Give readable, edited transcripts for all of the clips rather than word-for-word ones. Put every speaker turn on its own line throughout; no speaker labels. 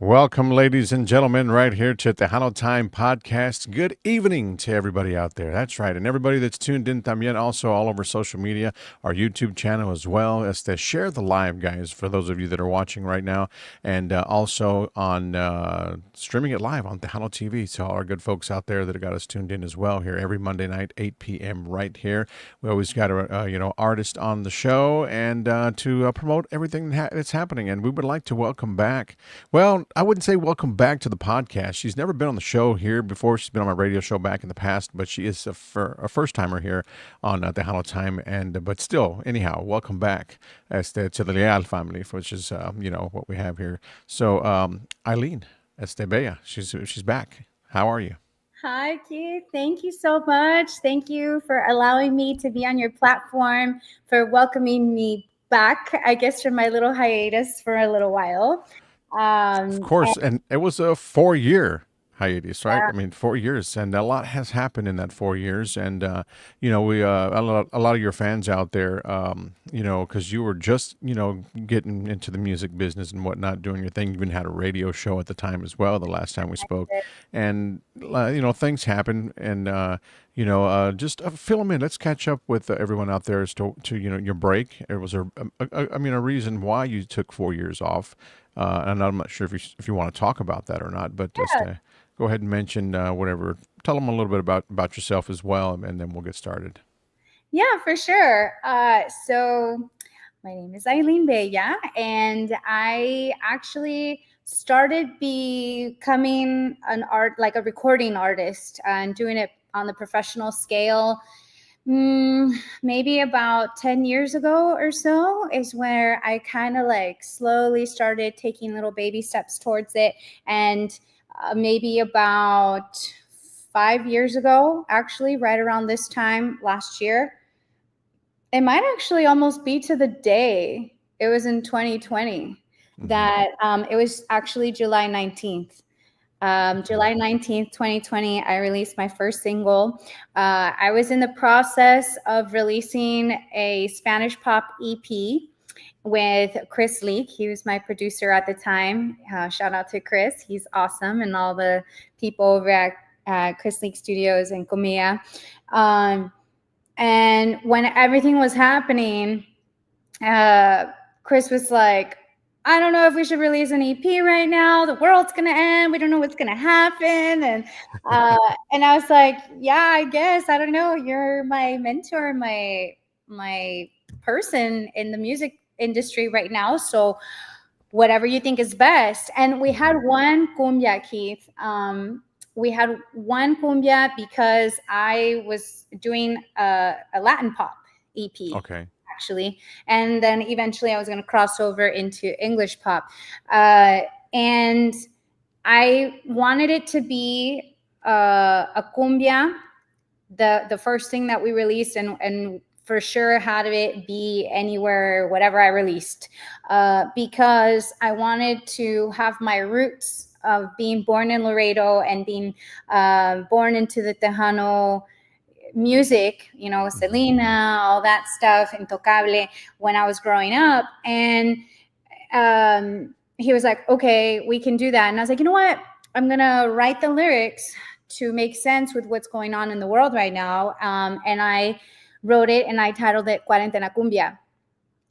Welcome, ladies and gentlemen, right here to Tejano Time Podcast. Good evening to everybody out there. That's right. And everybody that's tuned in también also all over social media, our YouTube channel as well. As to share the live, guys, for those of you that are watching right now. And also on streaming it live on Tejano TV. So all our good folks out there that got us tuned in as well here every Monday night, 8 p.m. right here. We always got a artist on the show and to promote everything that's happening. And we would like to welcome back. Well, I wouldn't say welcome back to the podcast. She's never been on the show here before. She's been on my radio show back in the past, but she is a first timer here on Tejano Time. And but still, anyhow, welcome back to the Leal family, which is what we have here. So Hailyn Bella, she's back. How are you?
Hi, Keith. Thank you so much. Thank you for allowing me to be on your platform, for welcoming me back, I guess, from my little hiatus for a little while.
Of course, and it was a 4 year hiatus, right? I mean, 4 years, and a lot has happened in that 4 years. And we a lot of your fans out there, because you were just getting into the music business and whatnot, doing your thing. You even had a radio show at the time as well. The last time we spoke, and things happen, and just fill them in. Let's catch up with everyone out there as to your break. It was a reason why you took 4 years off. And I'm not sure if you want to talk about that or not, but just go ahead and mention whatever. Tell them a little bit about yourself as well, and then we'll get started.
Yeah, for sure. So my name is Hailyn Bella, and I actually started becoming a recording artist and doing it on the professional scale. Maybe about 10 years ago or so is where I kind of slowly started taking little baby steps towards it. And maybe about 5 years ago, actually, right around this time last year, it might actually almost be to the day. It was in 2020 that it was actually July 19th. July 19th, 2020, I released my first single. I was in the process of releasing a Spanish pop EP with Chris Leak. He was my producer at the time. Shout out to Chris. He's awesome, and all the people over at Chris Leak Studios in Comia. And when everything was happening, Chris was like, I don't know if we should release an EP right now. The world's going to end. We don't know what's going to happen. And I was like, yeah, I guess. I don't know. You're my mentor, my person in the music industry right now. So whatever you think is best. And we had one cumbia, Keith. We had one cumbia because I was doing a Latin pop EP.
Okay.
Actually, and then eventually I was going to cross over into English pop, and I wanted it to be a cumbia, the first thing that we released, and for sure had it be anywhere, whatever I released, because I wanted to have my roots of being born in Laredo and being born into the Tejano music, Selena, all that stuff, Intocable, when I was growing up. And he was like, okay, we can do that. And I was like, you know what? I'm going to write the lyrics to make sense with what's going on in the world right now. And I wrote it and I titled it Cuarentena Cumbia.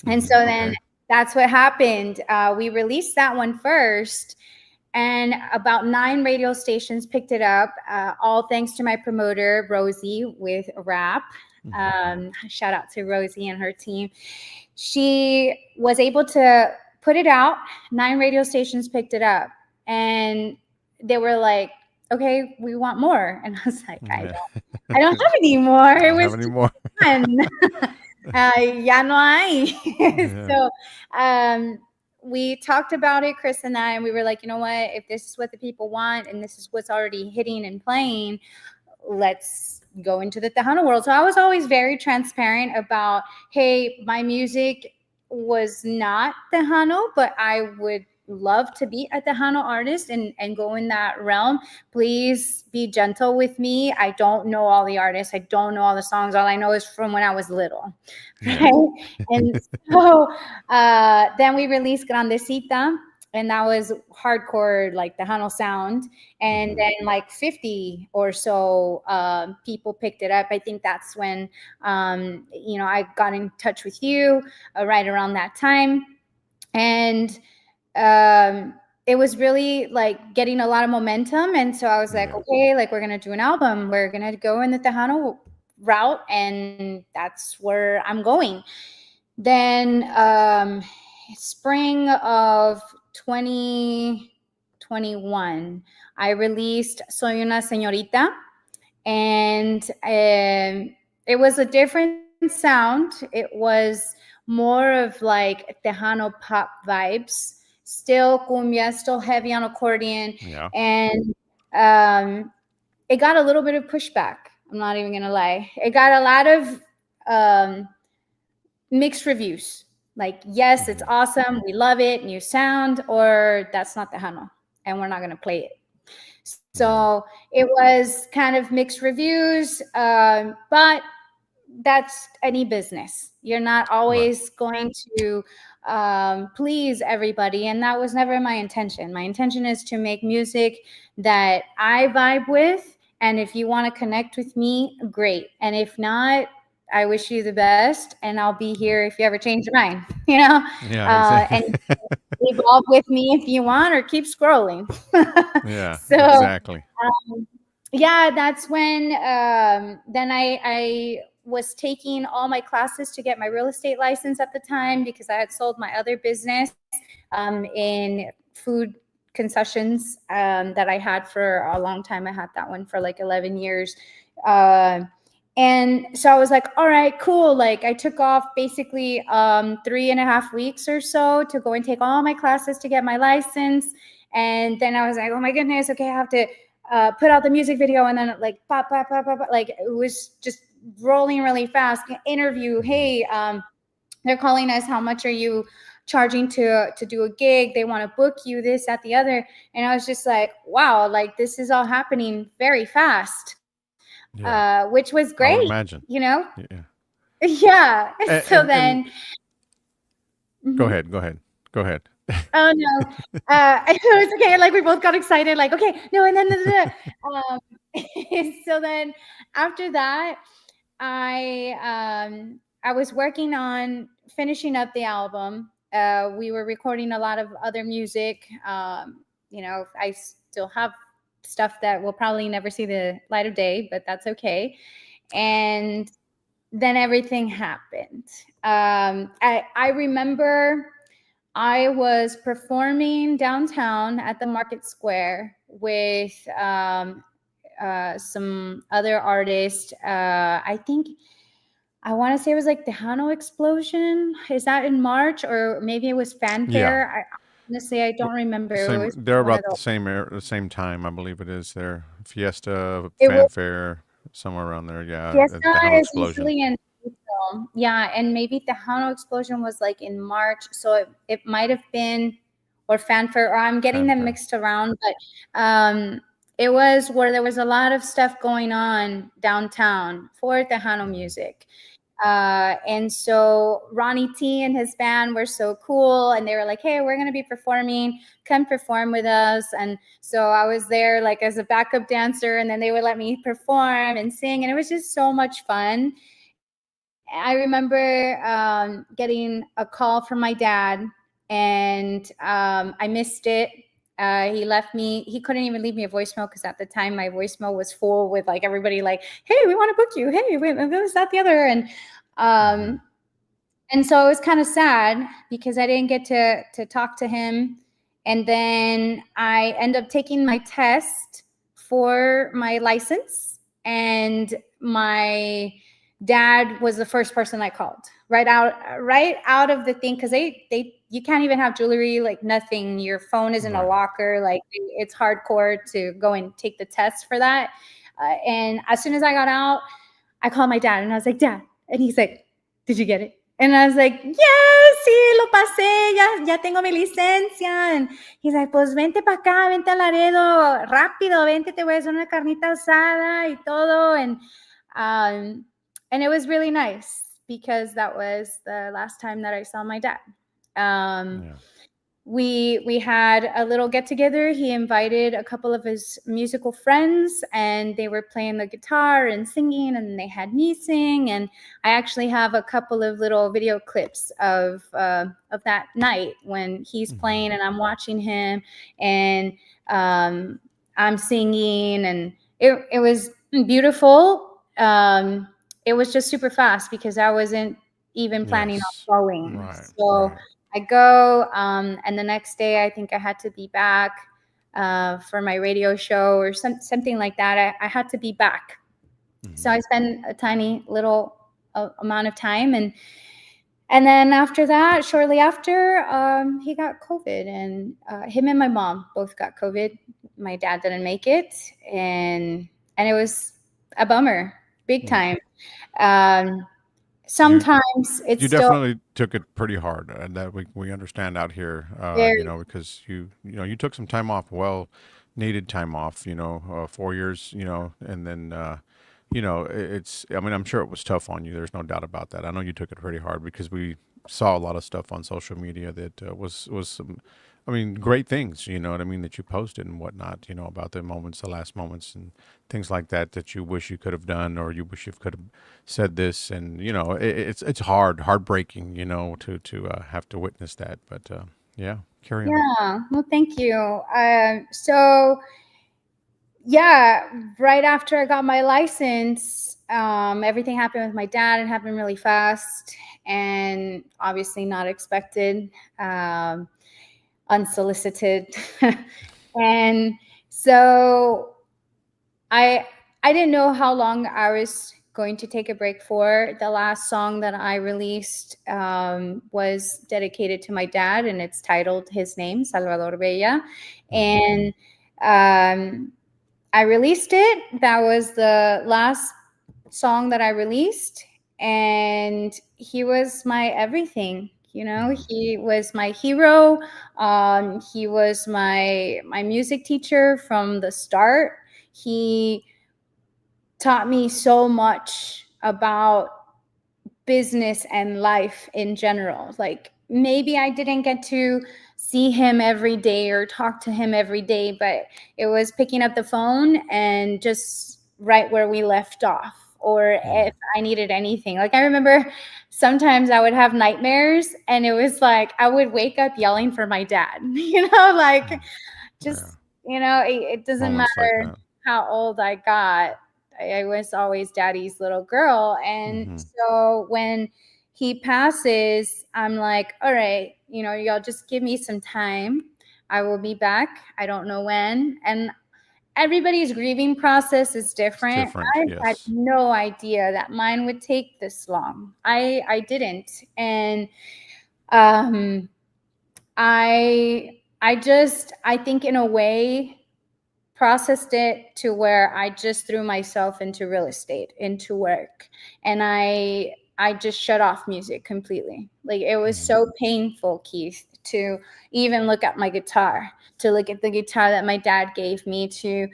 And so then that's what happened. We released that one first. And about 9 radio stations picked it up, all thanks to my promoter, Rosie, with rap. Shout out to Rosie and her team. She was able to put it out. 9 radio stations picked it up. And they were like, okay, we want more. And I was like, I don't have any more. It was fun. Ya no hay. So we talked about it, Chris and I, and we were like, you know what, if this is what the people want and this is what's already hitting and playing, let's go into the Tejano world. So I was always very transparent about, hey, my music was not Tejano, but I would love to be a Tejano artist and go in that realm. Please be gentle with me. I don't know all the artists. I don't know all the songs. All I know is from when I was little. Right? And so then we released Grandecita. and that was hardcore, like Tejano sound. And
Mm-hmm.
then like 50 or so people picked it up. I think that's when I got in touch with you right around that time. And it was really like getting a lot of momentum. And so I was like,
Yeah.
okay, like we're gonna do an album. We're gonna go in the Tejano route, and that's where I'm going. Then spring of 2021, I released Soy una señorita, and it was a different sound. It was more of like Tejano pop vibes, still cumbia, still heavy on accordion,
Yeah.
and it got a little bit of pushback. I'm not even gonna lie. It got a lot of mixed reviews. Like, yes, it's
Mm-hmm.
awesome, we love it, new sound, or that's not Tejano, and we're not gonna play it.
Yeah.
So it was kind of mixed reviews, but that's any business. You're not
Right.
always going to please everybody, and that was never my intention. My intention is to make music that I vibe with, and if you want to connect with me, great. And if not, I wish you the best, and I'll be here if you ever change your mind.
Yeah. Exactly.
And evolve with me if you want, or keep scrolling.
Yeah.
So
Exactly.
yeah, that's when then I was taking all my classes to get my real estate license at the time, because I had sold my other business in food concessions that I had for a long time. I had that one for like 11 years. Uh, and so I was like, all right, cool. Like I took off basically 3.5 weeks or so to go and take all my classes to get my license. And then I was like, oh my goodness, okay, I have to put out the music video. And then like pop, pop, pop, pop, pop, like it was just rolling really fast. Interview,
Mm-hmm.
hey, they're calling us, how much are you charging to do a gig? They want to book you, this, that, the other. And I was just like, wow, like this is all happening very fast,
Yeah.
which was great,
I would imagine.
you know.
Yeah.
Yeah. So
And
then
go
mhm.
ahead. Go ahead. Go ahead.
Oh no, it was okay. Like we both got excited. Like okay, no, and then um, so then after that, I was working on finishing up the album. We were recording a lot of other music. I still have stuff that will probably never see the light of day, but that's okay. And then everything happened. I remember I was performing downtown at the Market Square with some other artists. I think I want to say it was like the Hano Explosion. Is that in March, or maybe it was
Yeah.
Fanfare? Honestly, I don't remember. It
Same.
was
They're
one of
about the
those.
same time, I believe it is. Their Fiesta
It was
Fanfare somewhere around there. Yeah.
Fiesta
The Hano
is
Explosion.
usually in April. Yeah, and maybe the Hano Explosion was like in March, so it might have been, or Fanfare, or I'm getting them
Fanfare.
mixed around, but it was where there was a lot of stuff going on downtown for Tejano
Mm-hmm.
music. And so Ronnie T and his band were so cool, and they were like, hey, we're going to be performing, come perform with us. And so I was there like as a backup dancer, and then they would let me perform and sing, and it was just so much fun. I remember getting a call from my dad, and I missed it. He left me, he couldn't even leave me a voicemail, because at the time my voicemail was full with like everybody like, hey, we want to book you, hey, wait, this, that, the other.
Mm-hmm.
Um, and so it was kind of sad because I didn't get to talk to him. And then I end up taking my test for my license, and my dad was the first person I called right out of the thing, because they you can't even have jewelry, like nothing. Your phone is in a
Right.
locker, like it's hardcore to go and take the test for that. And as soon as I got out, I called my dad and I was like, Dad. And he's like, did you get it? And I was like, yeah, sí, lo pasé, ya tengo mi licencia. And he's like, pues vente para acá, vente a Laredo, rápido, vente, te voy a hacer una carnita asada y todo. And it was really nice, because that was the last time that I saw my dad. Um,
Yeah.
we had a little get together. He invited a couple of his musical friends, and they were playing the guitar and singing, and they had me sing. And I actually have a couple of little video clips of that night when he's
Mhm.
playing and I'm watching him, and um, I'm singing, and it was beautiful. It was just super fast because I wasn't even planning on
Yes.
going.
Right.
So
Right.
I go, and the next day I think I had to be back for my radio show or something like that. I had to be back. So
Mhm.
I spent a tiny little amount of time, and then after that, shortly after, he got COVID, and him and my mom both got COVID. My dad didn't make it, and it was a bummer, big
Mm.
time. Um,
You
Sometimes it's
you
still
definitely took it pretty hard, and that we understand out here,
very,
because you took some time off, well needed time off, 4 years, and then it's, I mean, I'm sure it was tough on you. There's no doubt about that. I know you took it pretty hard because we saw a lot of stuff on social media that was some, I mean, great things. You know what I mean, that you posted and whatnot. About the moments, the last moments, and things like that that you wish you could have done, or you wish you could have said this. And it's heartbreaking. To have to witness that. But yeah, carry on.
yeah. Well, thank you. So yeah, right after I got my license, everything happened with my dad. It happened really fast and obviously not expected, unsolicited. And so I I didn't know how long I was going to take a break for. The last song that I released was dedicated to my dad, and it's titled his name, Salvador Bella.
Hmm.
And um, I released it. That was the last song that I released, and he was my everything.
Hmm.
He was my hero. He was my music teacher from the start. He taught me so much about business and life in general. Like maybe I didn't get to see him every day or talk to him every day, but it was picking up the phone and just right where we left off. Or if
Hmm.
I needed anything. Like I remember sometimes I would have nightmares and it was like I would wake up yelling for my dad, like
Yeah,
just, it doesn't
moments like
matter
that.
how old I got. I was always daddy's little girl. And
Hmm.
so when he passes, I'm like, all right, y'all just give me some time. I will be back. I don't know when. And everybody's grieving process is
It's
different.
different.
I had
Yes.
no idea that mine would take this long. I didn't. And um I think in a way processed it to where I just threw myself into real estate, into work, and I just shut off music completely. Like it was
Hmm.
so painful, Keith, to even look at my guitar, to look at the guitar that my dad gave me, to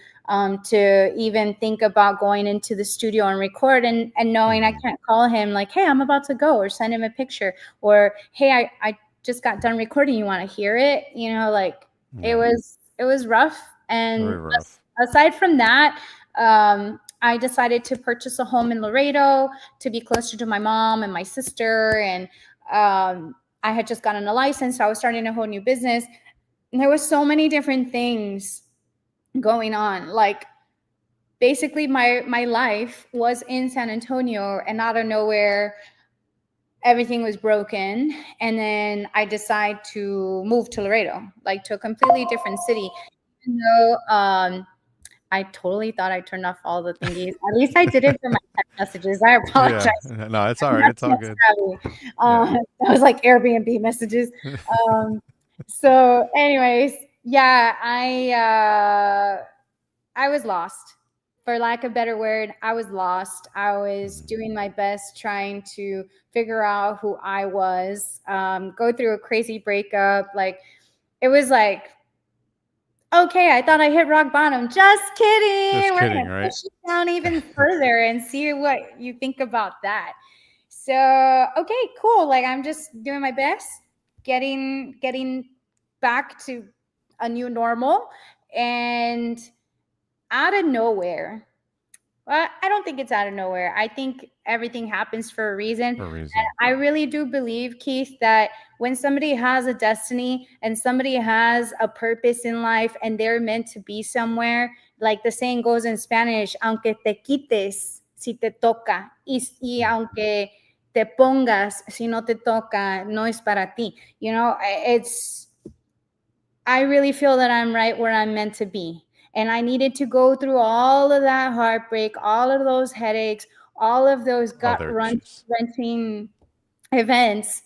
even think about going into the studio and record, and knowing I
Hmm.
can't call him like, hey, I'm about to go, or send him a picture, or hey, I just got done recording. You want to hear it? Like
Yeah.
it was rough. And
Very rough.
aside from that, I decided to purchase a home in Laredo to be closer to my mom and my sister. And I had just gotten a license, so I was starting a whole new business. And there was so many different things going on. Like basically, my life was in San Antonio, and out of nowhere, everything was broken. And then I decided to move to Laredo, like to a completely different city. Even though I totally thought I turned off all the thingies. At least I did it for my text messages. I apologize.
Yeah. No, it's all
I'm
right.
not
It's all
tech
good.
savvy.
Yeah.
That was like Airbnb messages. Um, so, anyways, yeah, I was lost. For lack of a better word, I was lost. I was
Mhm.
doing my best trying to figure out who I was, go through a crazy breakup. Like, it was like, okay, I thought I hit rock bottom. Just kidding.
Just
We're
kidding,
gonna
right?
push it down even further and see what you think about that. So, okay, cool. Like I'm just doing my best, getting back to a new normal. And out of nowhere, well, I don't think it's out of nowhere. I think everything happens for a reason.
For a
And
reason.
I really do believe, Keith, that when somebody has a destiny and somebody has a purpose in life and they're meant to be somewhere, like the saying goes in Spanish, aunque te quites, si te toca, y aunque te pongas, si no te toca, no es para ti. You know, I really feel that I'm right where I'm meant to be. And I needed to go through all of that heartbreak, all of those headaches, all of those
Other issues.
wrenching events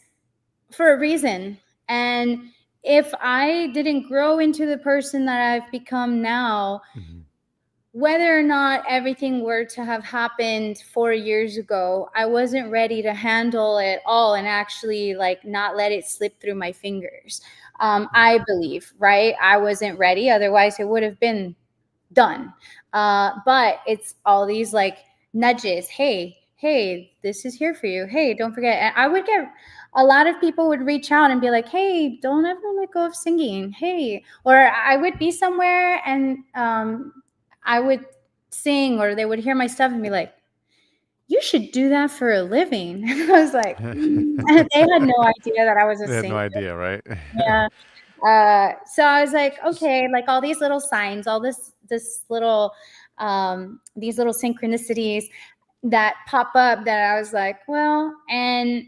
for a reason. And if I didn't grow into the person that I've become now, whether or not everything were to have happened 4 years ago, I wasn't ready to handle it all and actually like not let it slip through my fingers. I believe, right? I wasn't ready. Otherwise, it would have been done. But it's all these like nudges. Hey, this is here for you. Hey, don't forget. And I would get a lot of people would reach out and be like, hey, don't ever let go of singing. Hey, or I would be somewhere and I would sing or they would hear my stuff and be like, you should do that for a living. And I was like, they had no idea that I was a
They had no
singer.
idea, right?
Yeah. So I was like, okay, like all these little signs, all this little these little synchronicities that pop up that I was like, well, and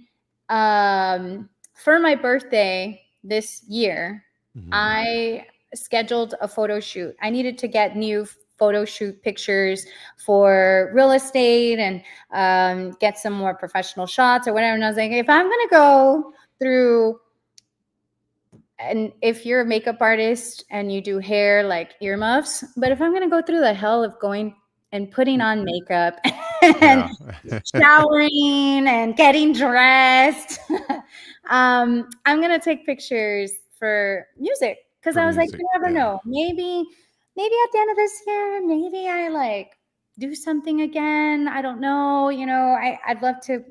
for my birthday this year, I scheduled a photo shoot. I needed to get new photo shoot pictures for real estate and get some more professional shots or whatever. And I was like, if I'm gonna go through, and if you're a makeup artist and you do hair, like earmuffs, but if I'm going to go through the hell of going and putting on makeup and
Yeah.
showering and getting dressed, I'm going to take pictures for music. Because
For
I was like,
music.
you never
Yeah.
know. Maybe at the end of this year, maybe I like do something again. I don't know. You know, I'd love to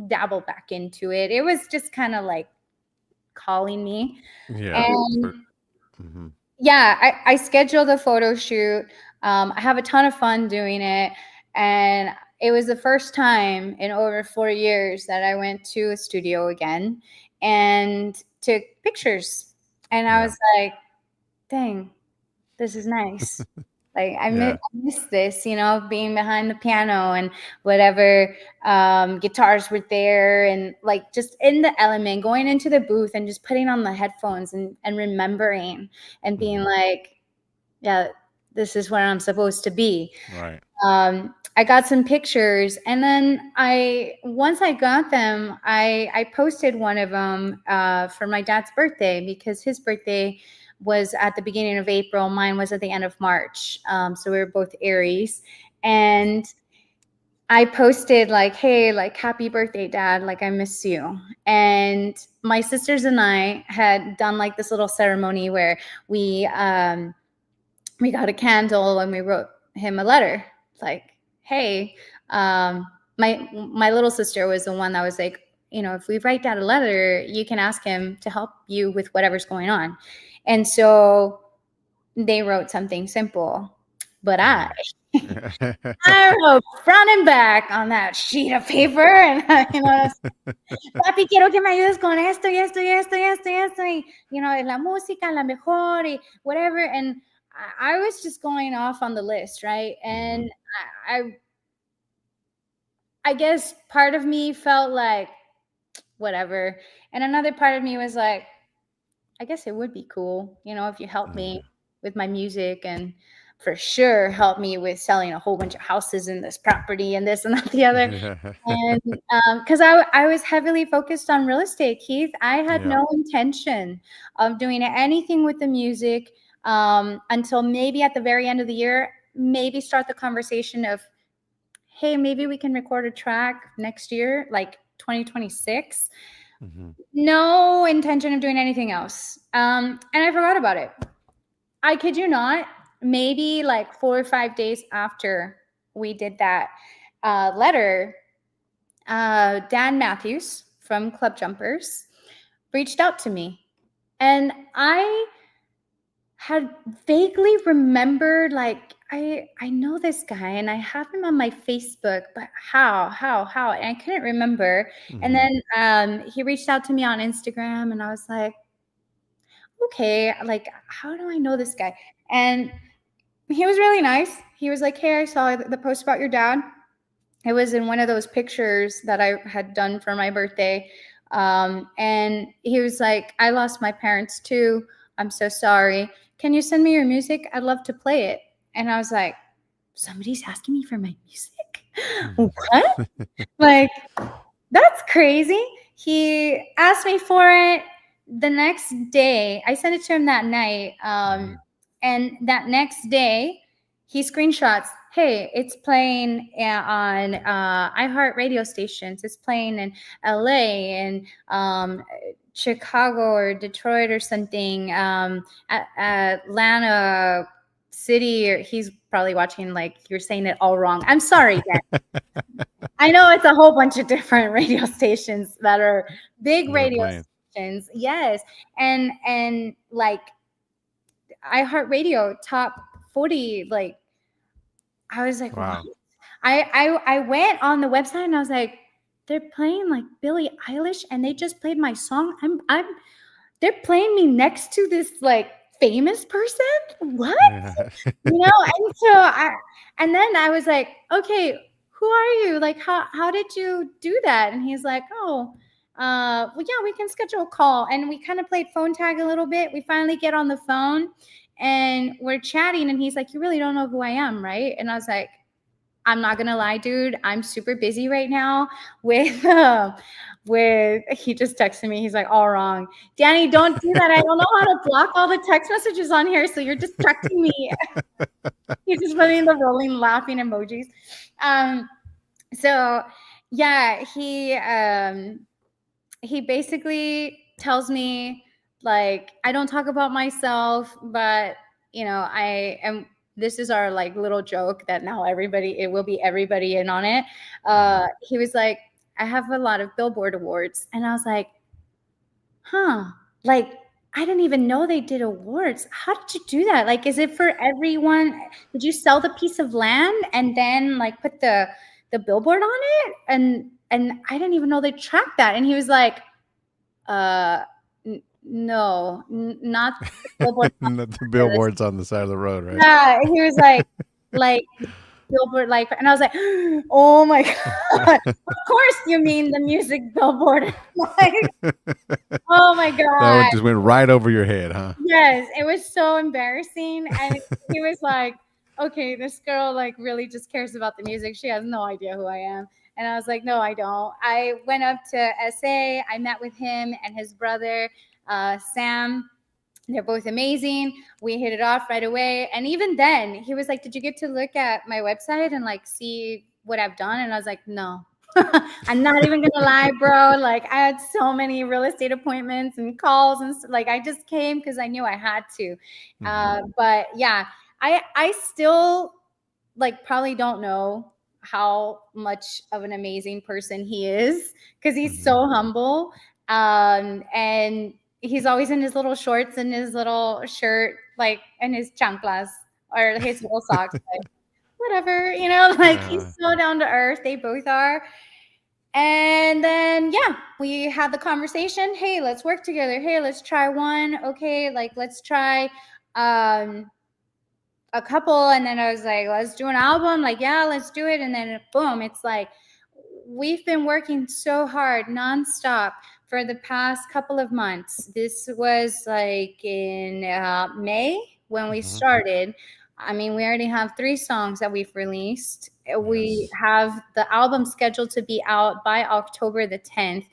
dabble back into it. It was just kind of like calling me.
Yeah.
And
For, mhm.
yeah, I scheduled a photo shoot. I have a ton of fun doing it. And it was the first time in over 4 years that I went to a studio again and took pictures. And I
Yeah.
was like, dang, this is nice. Like
Yeah.
I miss this, you know, being behind the piano and whatever guitars were there and like just in the element, going into the booth and just putting on the headphones and remembering and being like, yeah, this is where I'm supposed to be.
Right.
I got some pictures, and then once I got them, I posted one of them for my dad's birthday because his birthday was at the beginning of April. Mine was at the end of March. So we were both Aries, and I posted like, "Hey, like happy birthday, Dad! Like I miss you." And my sisters and I had done like this little ceremony where we got a candle and we wrote him a letter like, hey, my little sister was the one that was like, you know, if we write down a letter, you can ask him to help you with whatever's going on. And so they wrote something simple, but I wrote front and back on that sheet of paper, and you know, papi, quiero que me ayudes con esto y esto y esto y esto y esto, y you know, la música, la mejor, y whatever. And I was just going off on the list, right? And I, I guess part of me felt like whatever, and another part of me was like, I guess it would be cool, you know, if you help me with my music and for sure help me with selling a whole bunch of houses in this property and this and that the other. And because I was heavily focused on real estate, Keith, I had
Yeah.
no intention of doing anything with the music until maybe at the very end of the year, maybe start the conversation of, hey, maybe we can record a track next year, like 2026. No intention of doing anything else. And I forgot about it. I kid you not, maybe like 4 or 5 days after we did that letter, Dan Matthews from Club Jumpers reached out to me And I had vaguely remembered, like, I know this guy and I have him on my Facebook, but how? And I couldn't remember. And
Hmm.
then he reached out to me on Instagram, and I was like, okay, like, how do I know this guy? And he was really nice. He was like, hey, I saw the post about your dad. It was in one of those pictures that I had done for my birthday. And he was like, I lost my parents too. I'm so sorry. Can you send me your music? I'd love to play it. And I was like, somebody's asking me for my music?
Hmm.
What? Like, that's crazy. He asked me for it the next day. I sent it to him that night.
Hmm.
And that next day, he screenshots, hey, it's playing on iHeart radio stations. It's playing in LA and Chicago or Detroit or something, Atlanta City. Or he's probably watching, like, you're saying it all wrong. I'm sorry, Dan. I know it's a whole bunch of different radio stations that are big
They're
radio
playing.
stations. Yes. And like iHeartRadio top 40, like, I was like, what?
Wow.
I went on the website and I was like, they're playing like Billie Eilish and they just played my song. I'm they're playing me next to this like famous person. What?
Yeah.
And so and then I was like, okay, who are you? Like, how did you do that? And he's like, oh, well, yeah, we can schedule a call. And we kind of played phone tag a little bit. We finally get on the phone and we're chatting, and he's like, you really don't know who I am, right? And I was like, I'm not gonna lie, dude. I'm super busy right now with he just texted me. He's like, all wrong. Danny, don't do that. I don't know how to block all the text messages on here, so you're distracting me. He's just putting the rolling laughing emojis. Um, so yeah, he basically tells me, like, I don't talk about myself, but I am, this is our like little joke that now everybody, it will be everybody in on it.
Hmm.
He was like, I have a lot of Billboard awards. And I was like, huh, like, I didn't even know they did awards. How did you do that? Like, is it for everyone? Did you sell the piece of land and then like put the billboard on it? And I didn't even know they tracked that. And he was like, uh, no, not the billboard.
Not the billboards on the side of the road, right?
Yeah, he was like billboard, like, and I was like, oh my god, of course you mean the music billboard. Like, oh my
That one
god.
just went right over your head, huh?
Yes, it was so embarrassing. And he was like, okay, this girl like really just cares about the music. She has no idea who I am. And I was like, no, I don't. I went up to SA. I met with him and his brother, Sam. They're both amazing. We hit it off right away. And even then, he was like, did you get to look at my website and like see what I've done? And I was like, no. I'm not even gonna lie, bro. Like, I had so many real estate appointments and calls and like, I just came because I knew I had to.
Hmm.
But yeah, I still like probably don't know how much of an amazing person he is because he's
Hmm.
so humble. And he's always in his little shorts and his little shirt, like, and his chanclas or his little socks, like, whatever, like, he's
Uh,
so down to earth. They both are. And then, yeah, we had the conversation. Hey, let's work together. Hey, let's try one. Okay, like, let's try um, a couple. And then I was like, let's do an album. Like, yeah, let's do it. And then, boom, it's like, we've been working so hard nonstop for the past couple of months. This was like in May when we
mhm.
started. I mean, we already have 3 songs that we've released. We
Yes.
have the album scheduled to be out by October the 10th,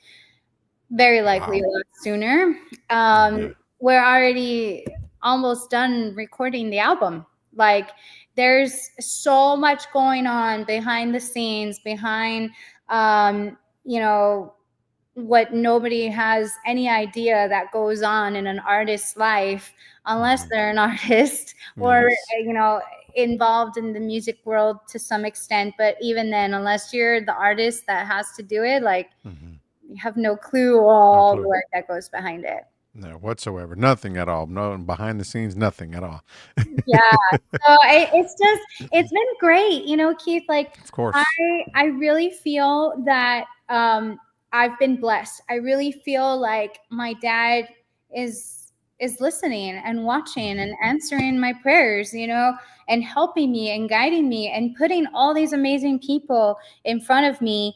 very likely a
Wow.
lot sooner.
Yeah.
We're already almost done recording the album. Like, there's so much going on behind the scenes, behind, um, you know, what nobody has any idea that goes on in an artist's life unless
Hmm.
they're an artist or
Yes.
involved in the music world to some extent. But even then, unless you're the artist that has to do it, like,
Hmm.
you have no clue
No
all the
clue.
work that goes behind it.
No, whatsoever. Nothing at all. No, behind the scenes, nothing at all.
Yeah. So it's just it's been great, Keith. Like
Of
I
course.
I really feel that I've been blessed. I really feel like my dad is listening and watching
Hmm.
and answering my prayers, and helping me and guiding me and putting all these amazing people in front of me,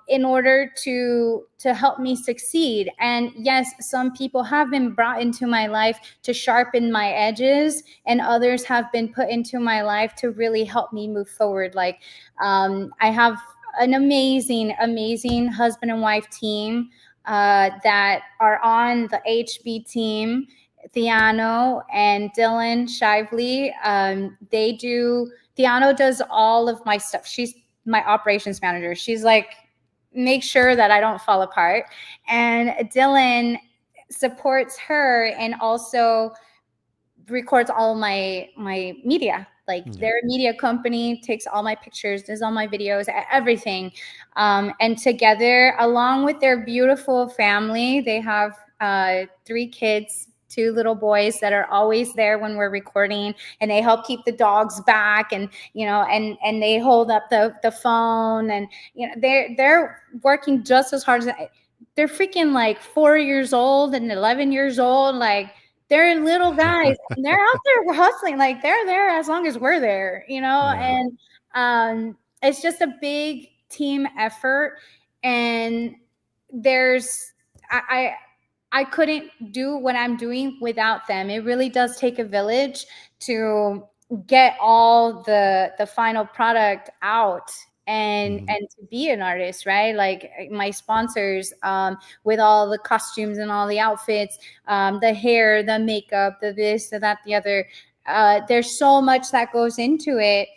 in order to help me succeed. And yes, some people have been brought into my life to sharpen my edges, and others have been put into my life to really help me move forward. Like, I have an amazing, amazing husband and wife team that are on the HB team. Tejano and Dylan Shively. Tejano does all of my stuff. She's my operations manager. She's like, make sure that I don't fall apart. And Dylan supports her and also records all my media. Like,
Yeah.
their media company takes all my pictures, does all my videos, everything. And together, along with their beautiful family, they have 3 kids, 2 little boys that are always there when we're recording, and they help keep the dogs back, and and they hold up the phone, and they're working just as hard as they're freaking like 4 years old and 11 years old. Like, they're little guys, and they're out there hustling. Like, they're there as long as we're there,
Yeah.
and it's just a big team effort. And there's I couldn't do what I'm doing without them. It really does take a village to get all the final product out, and
Hmm.
and to be an artist, right? Like, my sponsors, with all the costumes and all the outfits, the hair, the makeup, the this, the that, the other. There's so much that goes into it.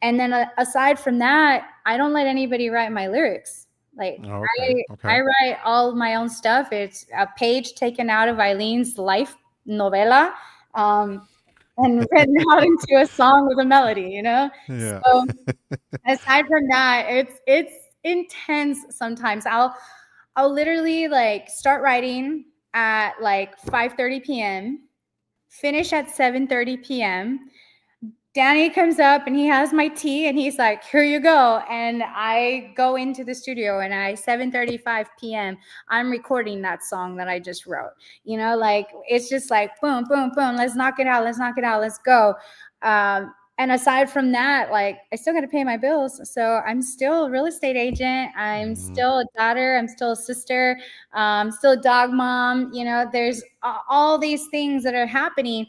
And then, aside from that, I don't let anybody write my lyrics. Like,
Oh, okay.
I
Okay.
write all my own stuff. It's a page taken out of Eileen's life novella, and written out into a song with a melody.
Yeah.
So, aside from that, it's intense sometimes. I'll literally, like, start writing at like 5:30 p.m., finish at 7:30 p.m. Danny comes up and he has my tea and he's like, "Here you go." And I go into the studio, and at 7:35 p.m. I'm recording that song that I just wrote. Like, it's just like boom, boom, boom. Let's knock it out. Let's knock it out. Let's go. And aside from that, like, I still got to pay my bills. So I'm still a real estate agent. I'm
Hmm.
still a daughter. I'm still a sister. Still a dog mom. There's all these things that are happening,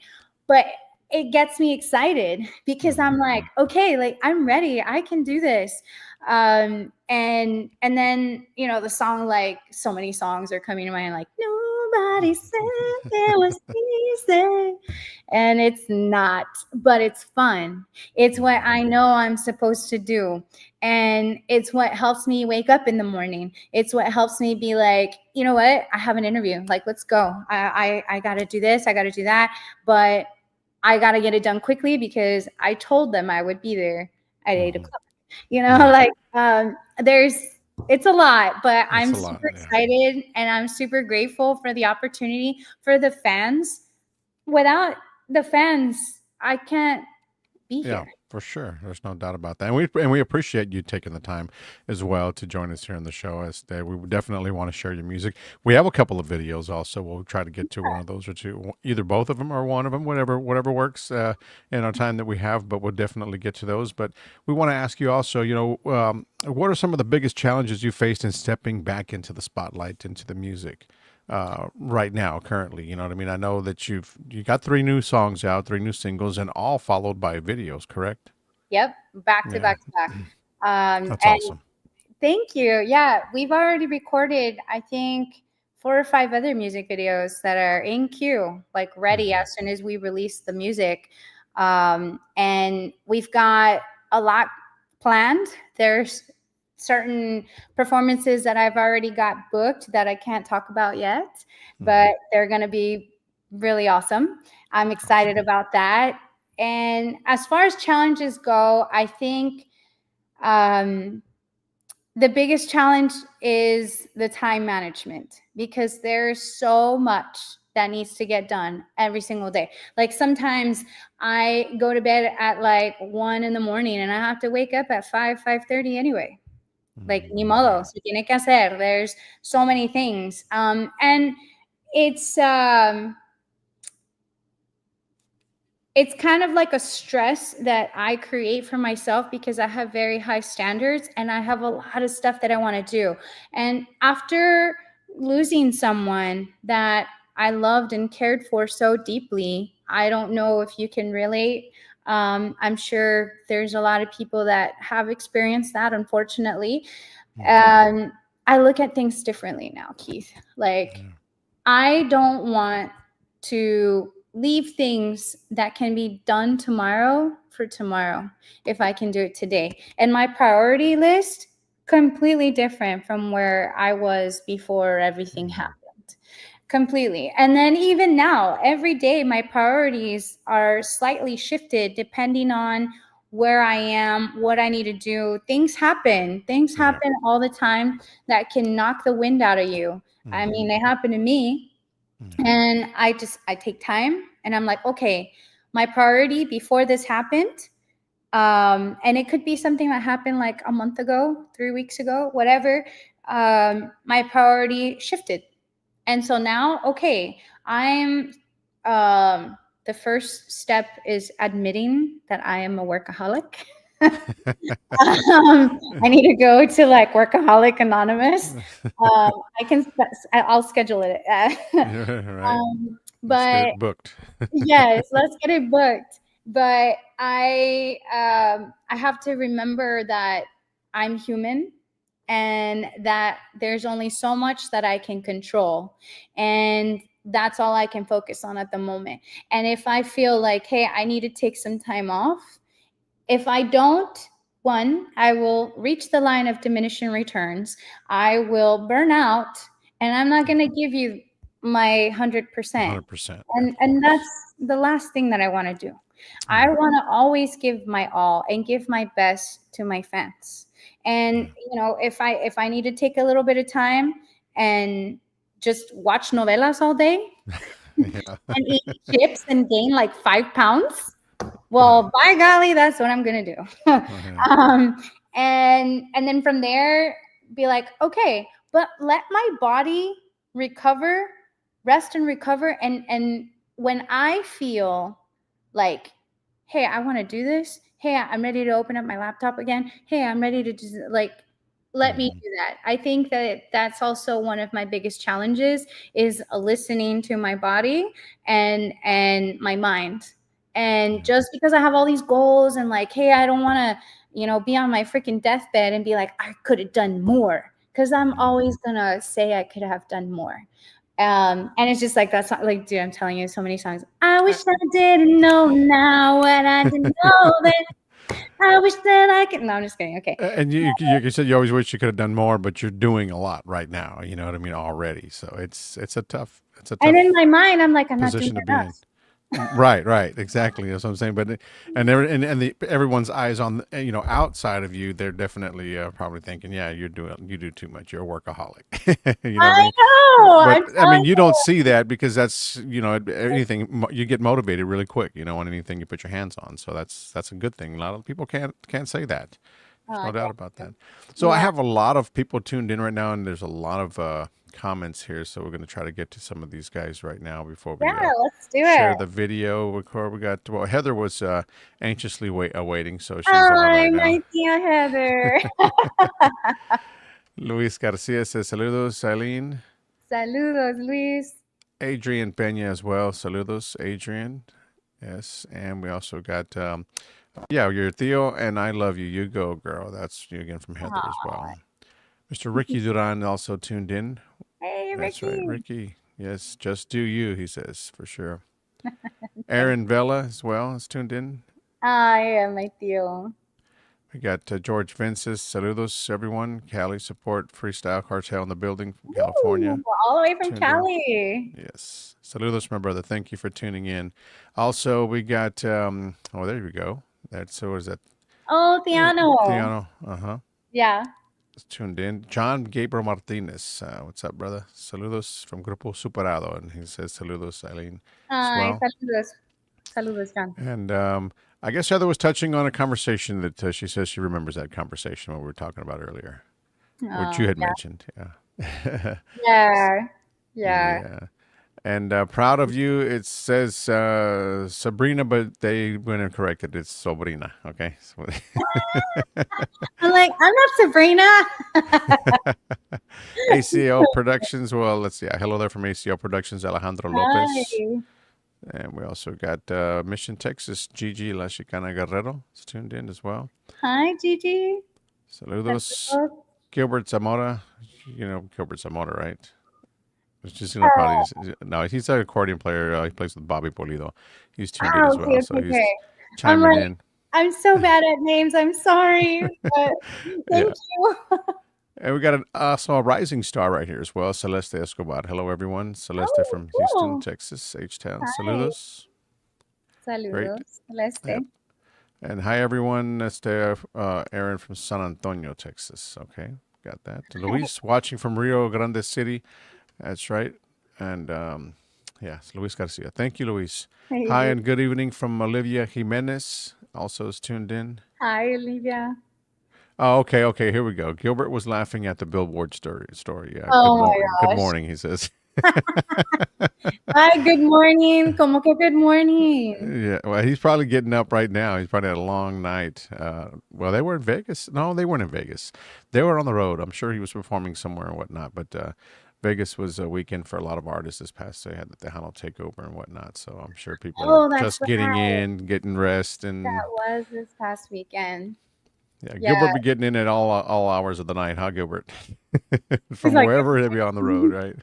but it gets me excited because
Hmm.
I'm like, okay, like, I'm ready. I can do this. And then, the song, like, so many songs are coming to mind, like, nobody said it was easy. And it's not, but it's fun. It's what
Hmm.
I know I'm supposed to do. And it's what helps me wake up in the morning. It's what helps me be like, you know what? I have an interview. Like, let's go. I got to do this. I got to do that. But I got to get it done quickly because I told them I would be there at eight
Hmm.
o'clock.
Yeah.
Like, there's, it's a lot, but
It's
I'm
a lot.
super
Yeah.
excited and I'm super grateful for the opportunity, for the fans. Without the fans, I can't be
Yeah,
here.
for sure. There's no doubt about that. And we appreciate you taking the time as well to join us here on the show. As that we definitely want to share your music. We have a couple of videos also. We'll try to get to one of those or two, either both of them or one of them, whatever works in our time that we have. But we'll definitely get to those. But we want to ask you also, what are some of the biggest challenges you faced in stepping back into the spotlight, into the music? Right now, currently, you know what I mean. I know that you got 3 new songs out, 3 new singles, and all followed by videos. Correct?
Yep, back to
Yeah,
back to back.
that's
And
awesome.
thank you. Yeah, we've already recorded, I think, 4 or 5 other music videos that are in queue, like, ready
Hmm.
as soon as we release the music. And we've got a lot planned. There's certain performances that I've already got booked that I can't talk about yet,
Hmm.
but they're going to be really awesome. I'm excited
Awesome.
about that. And as far as challenges go, I think, um, The biggest challenge is the time management because there's so much that needs to get done every single day. Like sometimes I go to bed at like 1 in the morning and I have to wake up at 5:30 anyway. Like ni modo,
Yeah.
se tiene que hacer. There's so many things. And it's it's kind of like a stress that I create for myself because I have very high standards and I have a lot of stuff that I want to do. And after losing someone that I loved and cared for so deeply, I don't know if you can relate. I'm sure there's a lot of people that have experienced that, unfortunately. Um, I look at things differently now, Keith. Like,
Yeah.
I don't want to leave things that can be done tomorrow for tomorrow if I can do it today. And my priority list completely different from where I was before everything happened. Completely. And then even now, every day my priorities are slightly shifted depending on where I am, what I need to do. Things happen. Things
Yeah.
happen all the time that can knock the wind out of you. I mean, they happen to me.
Yeah.
And I take time and I'm like, okay, my priority before this happened, and it could be something that happened like a month ago, 3 weeks ago, whatever. My priority shifted. And so now, okay, I'm the first step is admitting that I am a workaholic. I need to go to like Workaholic Anonymous. I can, I'll schedule it.
Right. Let's get
But
it booked.
yes, let's get it booked. But I have to remember that I'm human and that there's only so much that I can control. And that's all I can focus on at the moment. And if I feel like, hey, I need to take some time off, if I don't, one, I will reach the line of diminishing returns. I will burn out, and I'm not going to give you my 100%.
100%, of
And
course.
that's the last thing that I want to do. I
Yeah.
want to always give my all and give my best to my fans. And if I need to take a little bit of time and just watch novelas all day
Yeah.
and eat chips and gain like 5 pounds,
Yeah.
well, by golly, that's what I'm gonna do.
Yeah.
um, and then from there, be like, okay, but let my body recover, rest and recover, and when I feel like, hey, I want to do this. Hey, I'm ready to open up my laptop again. Hey, I'm ready to just like let me
Mhm.
do that. I think that that's also one of my biggest challenges is listening to my body and my mind. And
Yeah.
just because I have all these goals and like, hey, I don't want to, be on my freaking deathbed and be like, I could have done more. Because I'm
Yeah.
always gonna say I could have done more. And it's just like that's not like, dude, I'm telling you, so many songs. I wish I didn't know now what I didn't know then. I wish that I could. No, I'm just kidding. Okay.
And you said you always wish you could have done more, but you're doing a lot right now. You know what I mean already. So it's a
And in
tough
my mind, I'm like, I'm not doing
position to be in.
enough.
Right, right, exactly. That's what I'm saying. But everyone's eyes on outside of you, they're definitely probably thinking, yeah, you do too much. You're a workaholic. You know what I
I
mean?
know.
But
I'm
I mean,
telling
you don't
you.
see that because that's anything you get motivated really quick. On anything you put your hands on. So that's a good thing. A lot of people can't say that. There's no doubt
Thank
about
you.
that. So I
Yeah.
have a lot of people tuned in right now, and there's a lot of comments here. So we're going to try to get to some of these guys right now before we
Yeah. Let's do
share
it.
the video. We got Heather was anxiously awaiting, so she's on
Hi,
right now.
my dear Heather.
Luis Garcia says saludos, Eileen.
Saludos, Luis.
Adrian Pena as well. Saludos, Adrian. Yes, and we also got yeah, you're Theo, and I love you. You go, girl. That's you again from Heather as
Aw.
well. Mr. Ricky Duran also tuned in.
Hey,
That's right,
Ricky.
Ricky. Yes, just do you, he says, for sure. Aaron Vela as well is tuned in.
Ay, my tío.
We got George Vences. Saludos, everyone. Cali support Freestyle Cartel in the building from
Ooh,
California.
all the way from
Tuned in.
Cali.
Yes. Saludos, my brother. Thank you for tuning in. Also, we got, oh, there we go. That's, so what is that?
Oh, Tejano.
Tejano. Uh huh.
Yeah.
is tuned in. John Gabriel Martinez. What's up, brother? Saludos from Grupo Superado. And he says saludos, Eileen, as
Hi,
well.
saludos. Saludos, John.
And I guess Heather was touching on a conversation that she says she remembers that conversation what we were talking about earlier, which you
Oh,
had
yeah.
mentioned. Yeah.
Yeah. Yeah.
Yeah. And proud of you. It says Sabrina, but they went and corrected. It's Sobrina. Okay.
I'm like, I'm not Sabrina.
ACL Productions. Well, let's see. Hello there from ACL Productions, Alejandro Lopez.
Hi.
And we also got Mission, Texas, Gigi La Chicana Guerrero is tuned in as well.
Hi, Gigi.
Saludos.
Saludos.
Gilbert Zamora. You know Gilbert Zamora, right? It's just gonna probably
Oh,
no. He's an accordion player. He plays with Bobby Polido. He's tuned in
oh,
as
okay,
well,
okay,
so he's
okay. I'm
chiming
like,
in.
I'm so bad at names. I'm sorry, but
Yeah,
thank you.
and we got also a rising star right here as well, Celeste Escobar. Hello, everyone. Celeste
Oh,
from Houston,
cool.
Texas, H Town.
Hi.
Saludos. Great.
Saludos. Celeste.
Yep. And hi, everyone. Este Aaron from San Antonio, Texas. Okay, got that. Luis watching from Rio Grande City. That's right. And yes, Luis Garcia. Thank you, Luis.
Hey,
Hi
Luis.
and good evening from Olivia Jimenez. Also is tuned in.
Hi, Olivia.
Oh, okay, okay. Here we go. Gilbert was laughing at the billboard story. Yeah.
Oh my
Good
gosh.
morning. He says.
Hi, good morning. ¿Cómo que good morning?
Yeah. Well, he's probably getting up right now. He's probably had a long night. Well, they were in Vegas. No, they weren't in Vegas. They were on the road. I'm sure he was performing somewhere and whatnot. But Vegas was a weekend for a lot of artists this past. They had the Tejano takeover and whatnot. So I'm sure people are
Oh, that's
just getting
right.
in, getting rest,
That
and
was this past weekend.
yeah,
Yeah.
Gilbert be getting in at all hours of the night, huh, Gilbert?
He's
From
like,
wherever they be on the road, right?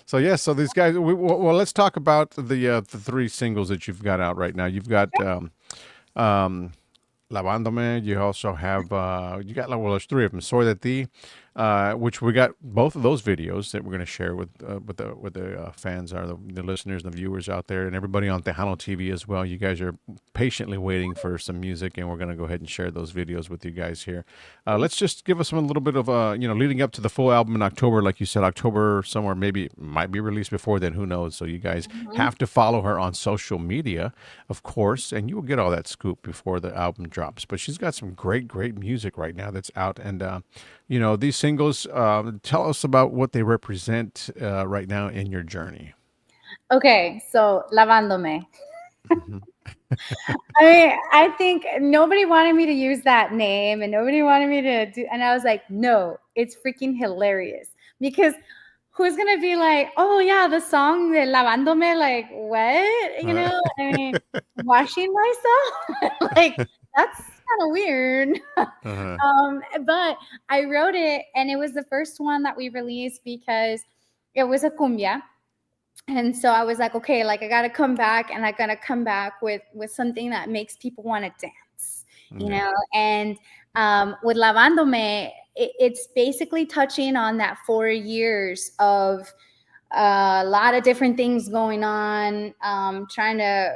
So yes, so these guys. Well, let's talk about the three singles that you've got out right now. You've got um, Lavándome. You also have you got well, there's three of them. Soy de ti, which we got both of those videos that we're going to share with the fans, are the listeners, and the viewers out there, and everybody on Tejano TV as well. You guys are patiently waiting for some music, and we're going to go ahead and share those videos with you guys here. Let's just give us a little bit of leading up to the full album in October, like you said, October somewhere, maybe it might be released before then. Who knows? So you guys
Mhm.
have to follow her on social media, of course, and you will get all that scoop before the album drops. But she's got some great music right now that's out, and these singles. Tell us about what they represent right now in your journey.
Okay, so lavándome.
Mhm.
I think nobody wanted me to use that name and nobody wanted me to do, and I was like, no, it's freaking hilarious because who's gonna be like, oh yeah, the song de lavándome, like what?
Uh,
I mean, washing myself, like that's kind of weird.
uh-huh.
But I wrote it, and it was the first one that we released because it was a cumbia, and so I was like, okay, like I gotta come back, and I gotta come back with something that makes people want to dance,
Yeah.
And with Lavandome, it's basically touching on that 4 years of a lot of different things going on, trying to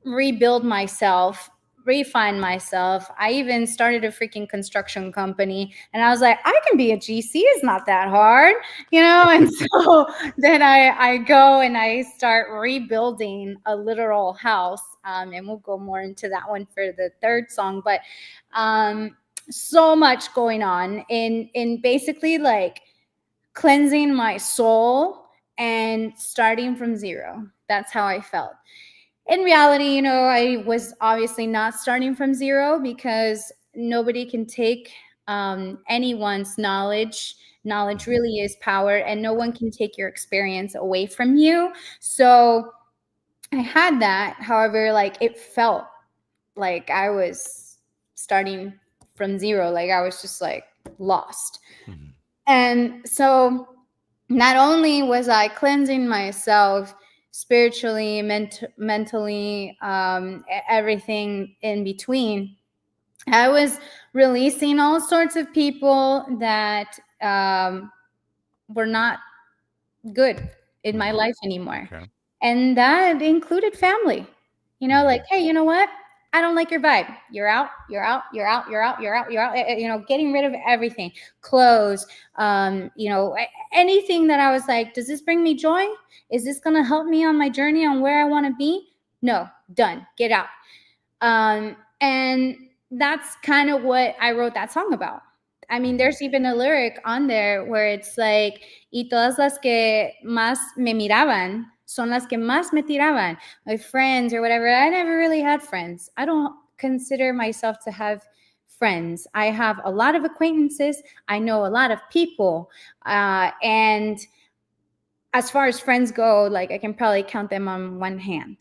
rebuild myself, refine myself. I even started a freaking construction company, and I was like, I can be a GC. It's not that hard, And so then I go and I start rebuilding a literal house, and we'll go more into that one for the third song. But so much going on in basically like cleansing my soul and starting from zero. That's how I felt. In reality, I was obviously not starting from zero because nobody can take anyone's knowledge. Knowledge
Mhm.
really is power, and no one can take your experience away from you. So I had that. However, like it felt like I was starting from zero, like I was just like lost.
Mhm.
And so not only was I cleansing myself spiritually, mentally, everything in between, I was releasing all sorts of people that were not good in my
Mhm.
life anymore.
Okay.
And that included family. Like,
Mhm.
hey, you know what? I don't like your vibe. You're out, you're out, you're out, you're out, you're out, you're out. Getting rid of everything, clothes, anything that I was like, does this bring me joy? Is this going to help me on my journey on where I want to be? No, done. Get out. And that's kind of what I wrote that song about. I mean, there's even a lyric on there where it's like, y todas las que más me miraban son las que más me tiraban. My friends or whatever. I never really had friends. I don't consider myself to have friends. I have a lot of acquaintances. I know a lot of people. And as far as friends go, like I can probably count them on one hand.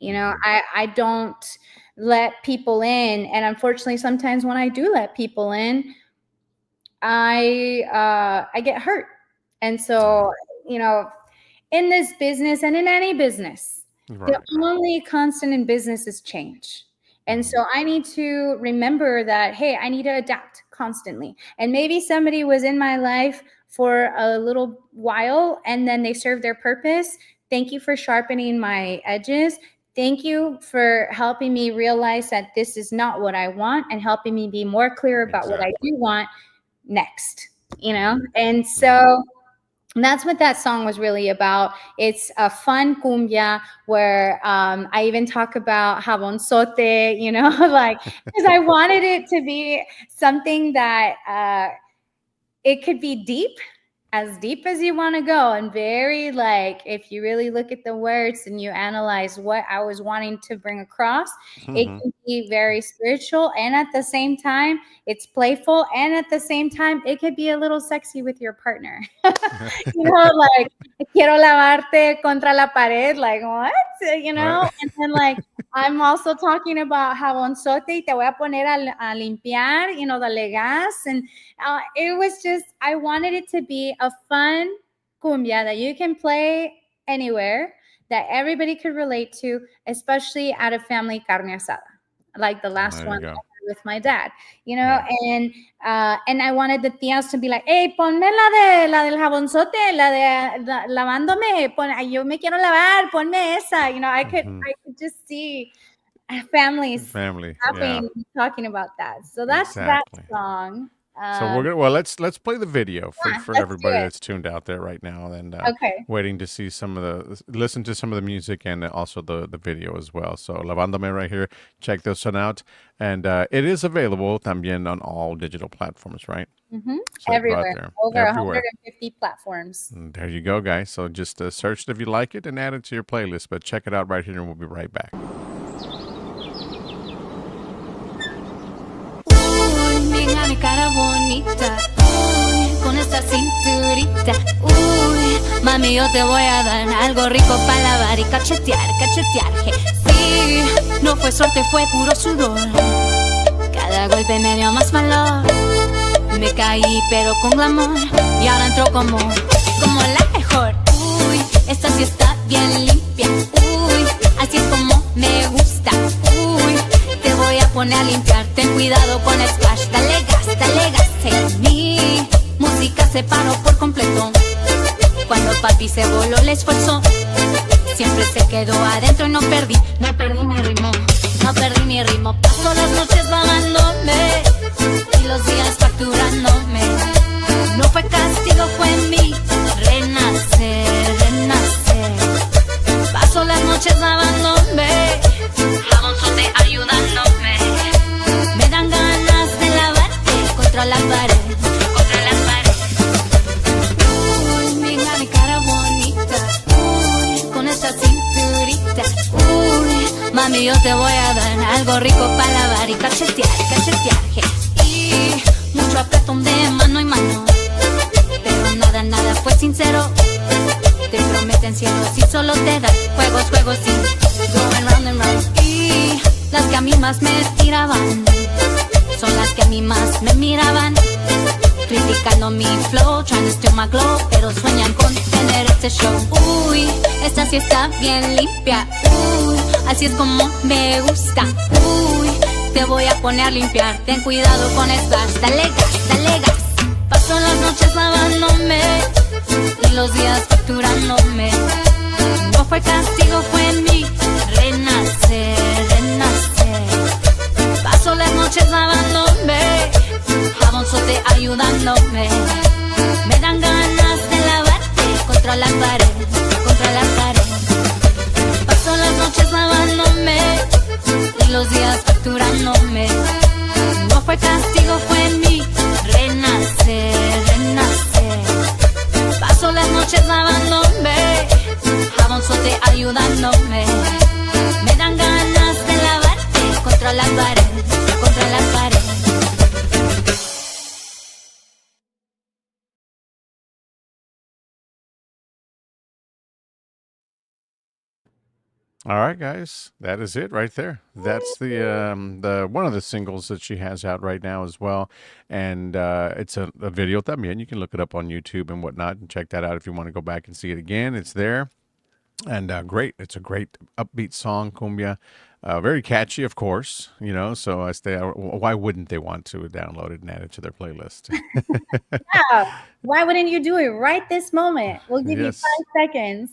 I don't let people in. And unfortunately, sometimes when I do let people in, I get hurt. And so, in this business and in any business, the only constant in business is change. And so I need to remember that, hey, I need to adapt constantly. And maybe somebody was in my life for a little while and then they served their purpose. Thank you for sharpening my edges. Thank you for helping me realize that this is not what I want and helping me be more clear about what I do want next, And so that's what that song was really about. It's a fun cumbia where I even talk about jabonzote, because I wanted it to be something that it could be deep as you want to go, and very if you really look at the words and you analyze what I was wanting to bring across, it can be very spiritual, and at the same time it's playful, and at the same time it could be a little sexy with your partner. Quiero lavarte contra la pared, what? And then I'm also talking about jabonzote y te voy a poner a limpiar, dale gas. And it was just, I wanted it to be a fun cumbia that you can play anywhere, that everybody could relate to, especially at a family carne asada, like the last one with my dad, and I wanted the tias to be like, hey, ponme la del jabonzote, la de lavándome, yo me quiero lavar, ponme esa, I could just see families talking about that. So that's that song.
So we're gonna let's play the video for everybody that's tuned out there right now and waiting to see listen to some of the music and also the video as well. So Lavándome right here, check this one out, and it is available también on all digital platforms, right?
So everywhere, over 150 platforms.
And there you go, guys. So just search it if you like it and add it to your playlist. But check it out right here, and we'll be right back.
Mira mi cara bonita, uy, con esta cinturita, uy, mami yo te voy a dar algo rico para lavar y cachetear, je. Sí, no fue suerte, fue puro sudor, cada golpe me dio más valor, me caí pero con glamour, y ahora entro como la mejor, uy, esta sí está bien limpia, uy, así es como me gusta, uy, te voy a poner a limpiar, ten cuidado con el splash, dale gas, mi música se paró por completo, cuando papi se voló el esfuerzo, siempre se quedó adentro y no perdí mi ritmo, paso las noches vagándome, y los días facturándome, no fue castigo, fue mi renacer, paso las noches lavándome, jabonzote ayudándome, me dan ganas de lavarte contra la pared, uy, mira mi cara bonita, uy, con esa cinturita, uy, mami yo te voy a dar algo rico para lavar y cachetear, y mucho apretón de mano y mano, pero nada fue sincero, te prometen cielos y solo te dan juegos y going round and round, y las que a mí más me tiraban son las que a mí más me miraban, criticando mi flow, trying to steal my glow, pero sueñan con tener este show. Uy, esta sí está bien limpia, uy, así es como me gusta, uy, te voy a poner a limpiar, ten cuidado con el splash, dale gas, paso las noches lavándome, y los días facturándome, no fue castigo, fue mi renacer, Paso las noches lavándome, jabonzote ayudándome. Me dan ganas de lavarte contra la pared, contra la pared. Paso las noches lavándome y los días facturándome. No fue castigo, fue mi renacer, renacer. Paso las noches lavándome, jabonzote ayudándome. Me dan ganas de lavarte contra la pared, contra la pared.
All right, guys, that is it right there. That's the one of the singles that she has out right now as well, and it's a video también. You can look it up on YouTube and whatnot, and check that out if you want to go back and see it again. It's there, and great. It's a great upbeat song, cumbia, very catchy, of course. You know, so I stay. Why wouldn't they want to download it and add it to their playlist?
Yeah. Why wouldn't you do it right this moment? We'll give you
Yes.
5 seconds.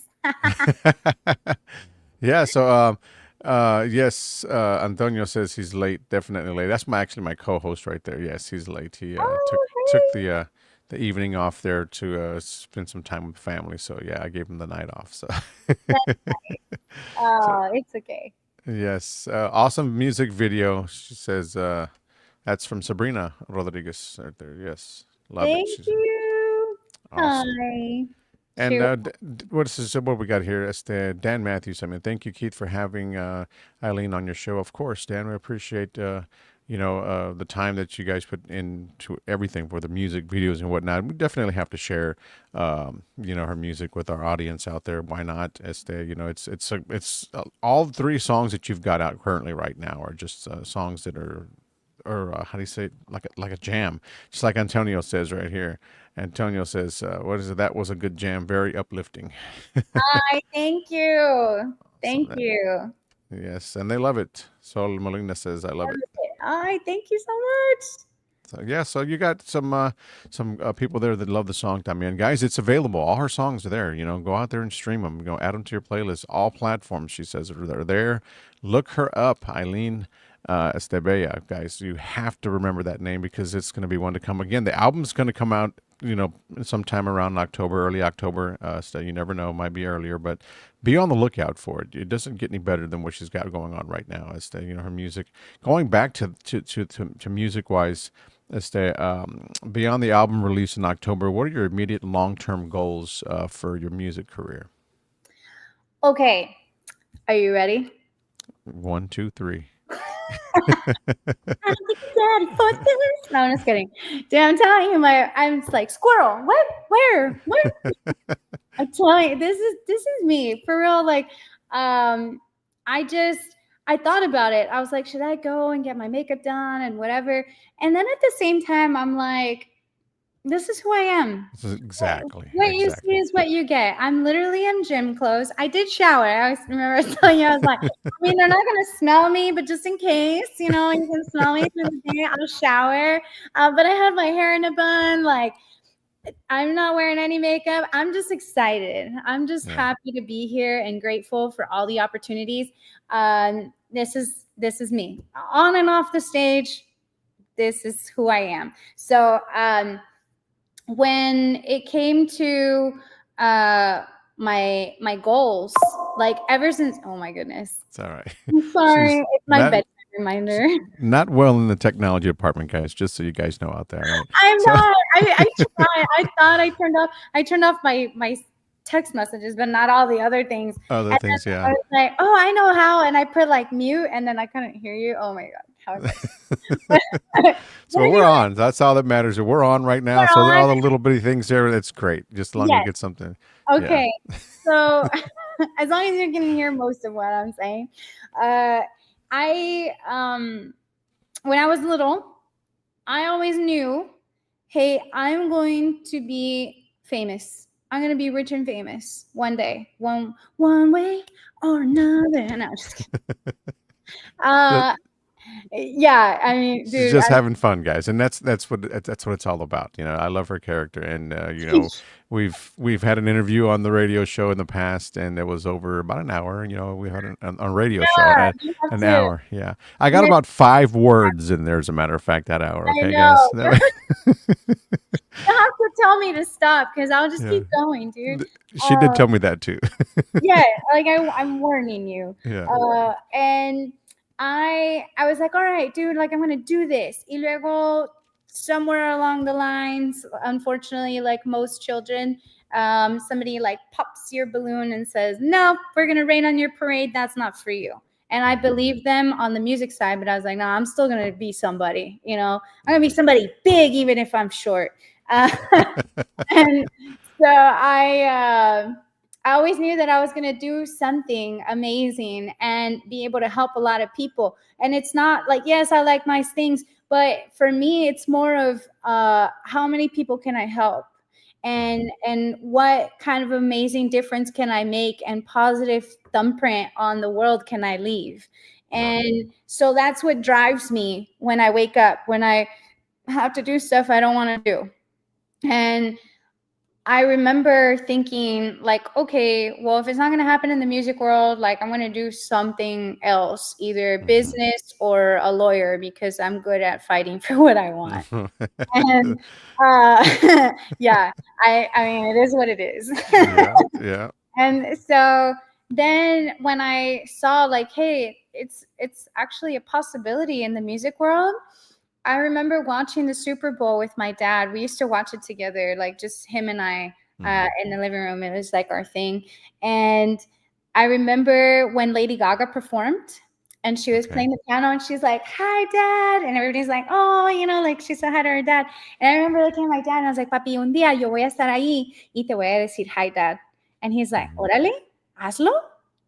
Yeah, so yes, Antonio says he's late, definitely late. That's actually my co-host right there. Yes, he's late. He took
Oh,
the evening off there to spend some time with family. So yeah, I gave him the night off. So
hey.
so
Oh, it's okay.
yes, awesome music video. She says that's from Sabrina Rodriguez right there. Yes, love it.
Thank
She's
you.
awesome.
Hi.
And
Cheers.
what we got here? Dan Matthews. I mean, thank you, Keith, for having Eileen on your show. Of course, Dan, we appreciate the time that you guys put into everything for the music videos and whatnot. We definitely have to share her music with our audience out there. Why not? All 3 songs that you've got out currently right now are just songs that are or how do you say it? Like a jam, just like Antonio says right here. Antonio says, "What is it? That was a good jam, very uplifting."
Hi. Thank you.
So
Thank you.
yes, and they love it. Sol Molina says, "I love it."
Hi. Thank you so much.
So yeah, so you got some people there that love the song, Damian. Guys, it's available. All her songs are there. You know, go out there and stream them. Go add them to your playlist. All platforms, she says, are there. Look her up, Eileen Estebella. Guys, you have to remember that name because it's going to be one to come again. The album's going to come out, sometime around October, early October. So you never know, might be earlier, but be on the lookout for it. It doesn't get any better than what she's got going on right now. As to, her music, going back to music wise. Beyond the album release in October, what are your immediate long-term goals for your music career?
Okay. Are you ready?
1, 2, 3.
Daddy for this. No, I'm just kidding. Dude, I'm telling you, I'm just like squirrel. What? Where? What? I'm telling you, this is me for real. Like, I thought about it. I was like, should I go and get my makeup done and whatever? And then at the same time, I'm like, this is who I am.
Exactly.
What you see is what you get. I'm literally in gym clothes. I did shower. I remember telling you, I was like, I mean, they're not going to smell me, but just in case, you can smell me through the day, I'll shower. But I had my hair in a bun. Like, I'm not wearing any makeup. I'm just excited. I'm just happy to be here and grateful for all the opportunities. This is me on and off the stage. This is who I am. So, when it came to my goals, like ever since, oh my goodness,
it's all right.
I'm sorry, it's my bedtime reminder.
Not well in the technology department, guys. Just so you guys know out there. Right?
I'm not. I tried. I thought I turned off my text messages, but not all the other things.
Other things, yeah.
I was like, oh, I know how, and I put like mute, and then I couldn't hear you. Oh my god.
So we're on. That's all that matters. We're on right now. So all the little bitty things there, that's great. Just as long as you get something.
Okay. So as long as you can hear most of what I'm saying. When I was little, I always knew, hey, I'm going to be famous. I'm going to be rich and famous one day. One way or another. No, I'm just kidding. Yeah, I mean,
She's
dude,
just having fun, guys, and that's what it's all about. I love her character, and we've had an interview on the radio show in the past, and it was over about an hour. We had a radio show,
yeah, you have
an
to.
hour. Yeah, I got
You're,
about 5 words in there, as a matter of fact, that hour.
I
Okay,
know.
guys.
You have to tell me to stop because I'll just
Yeah,
keep going, dude.
she did
Uh,
tell me that too.
yeah, like I'm warning you.
Yeah.
And I was like, all right, dude, like I'm gonna do this. Y luego, somewhere along the lines, unfortunately, like most children, somebody like pops your balloon and says, no, we're gonna rain on your parade. That's not for you. And I believed them on the music side, but I was like, no, I'm still gonna be somebody. I'm gonna be somebody big, even if I'm short. Uh, and so I always knew that I was going to do something amazing and be able to help a lot of people. And it's not like, yes, I like nice things, but for me, it's more of how many people can I help, and what kind of amazing difference can I make, and positive thumbprint on the world can I leave.
Right.
And so that's what drives me when I wake up, when I have to do stuff I don't want to do. And I remember thinking, like, okay, well, if it's not going to happen in the music world, like, I'm going to do something else, either business or a lawyer, because I'm good at fighting for what I want. And yeah, I mean, it is what it is.
Yeah. Yeah.
And so then when I saw, like, hey, it's actually a possibility in the music world. I remember watching the Super Bowl with my dad. We used to watch it together, like just him and I in the living room. It was like our thing. And I remember when Lady Gaga performed and she was
Okay.
playing the piano and she's like, hi, dad. And everybody's like, oh, like she said hi to her dad. And I remember looking at my dad and I was like, papi, un día yo voy a estar ahí y te voy a decir hi, dad. And he's like, órale, hazlo.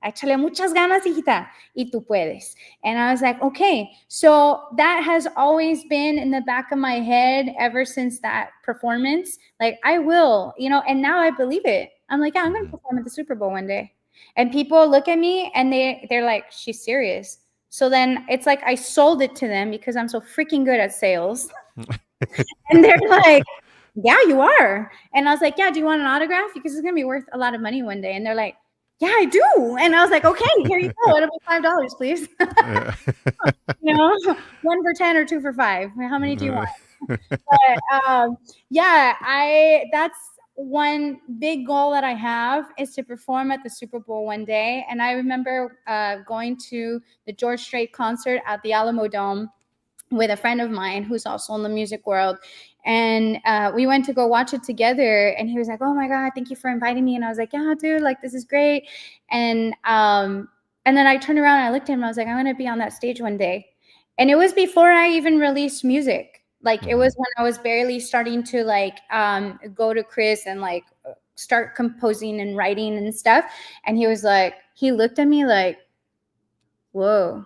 Échale muchas ganas, hijita, y tú puedes. And I was like, okay. So that has always been in the back of my head ever since that performance. Like, I will, and now I believe it. I'm like, yeah, I'm going to perform at the Super Bowl one day. And people look at me and they're like, she's serious. So then it's like I sold it to them because I'm so freaking good at sales. And they're like, yeah, you are. And I was like, yeah, do you want an autograph? Because it's going to be worth a lot of money one day. And they're like, yeah, I do. And I was like, okay, here you go. It'll be $5, please. One for 10 or two for $5. How many do you want? But yeah, that's one big goal that I have, is to perform at the Super Bowl one day. And I remember going to the George Strait concert at the Alamo Dome with a friend of mine who's also in the music world. And we went to go watch it together. And he was like, oh my God, thank you for inviting me. And I was like, yeah, dude, like, this is great. And then I turned around and I looked at him and I was like, I'm going to be on that stage one day. And it was before I even released music. Like, it was when I was barely starting to like go to Chris and like start composing and writing and stuff. And he was like, he looked at me like, whoa,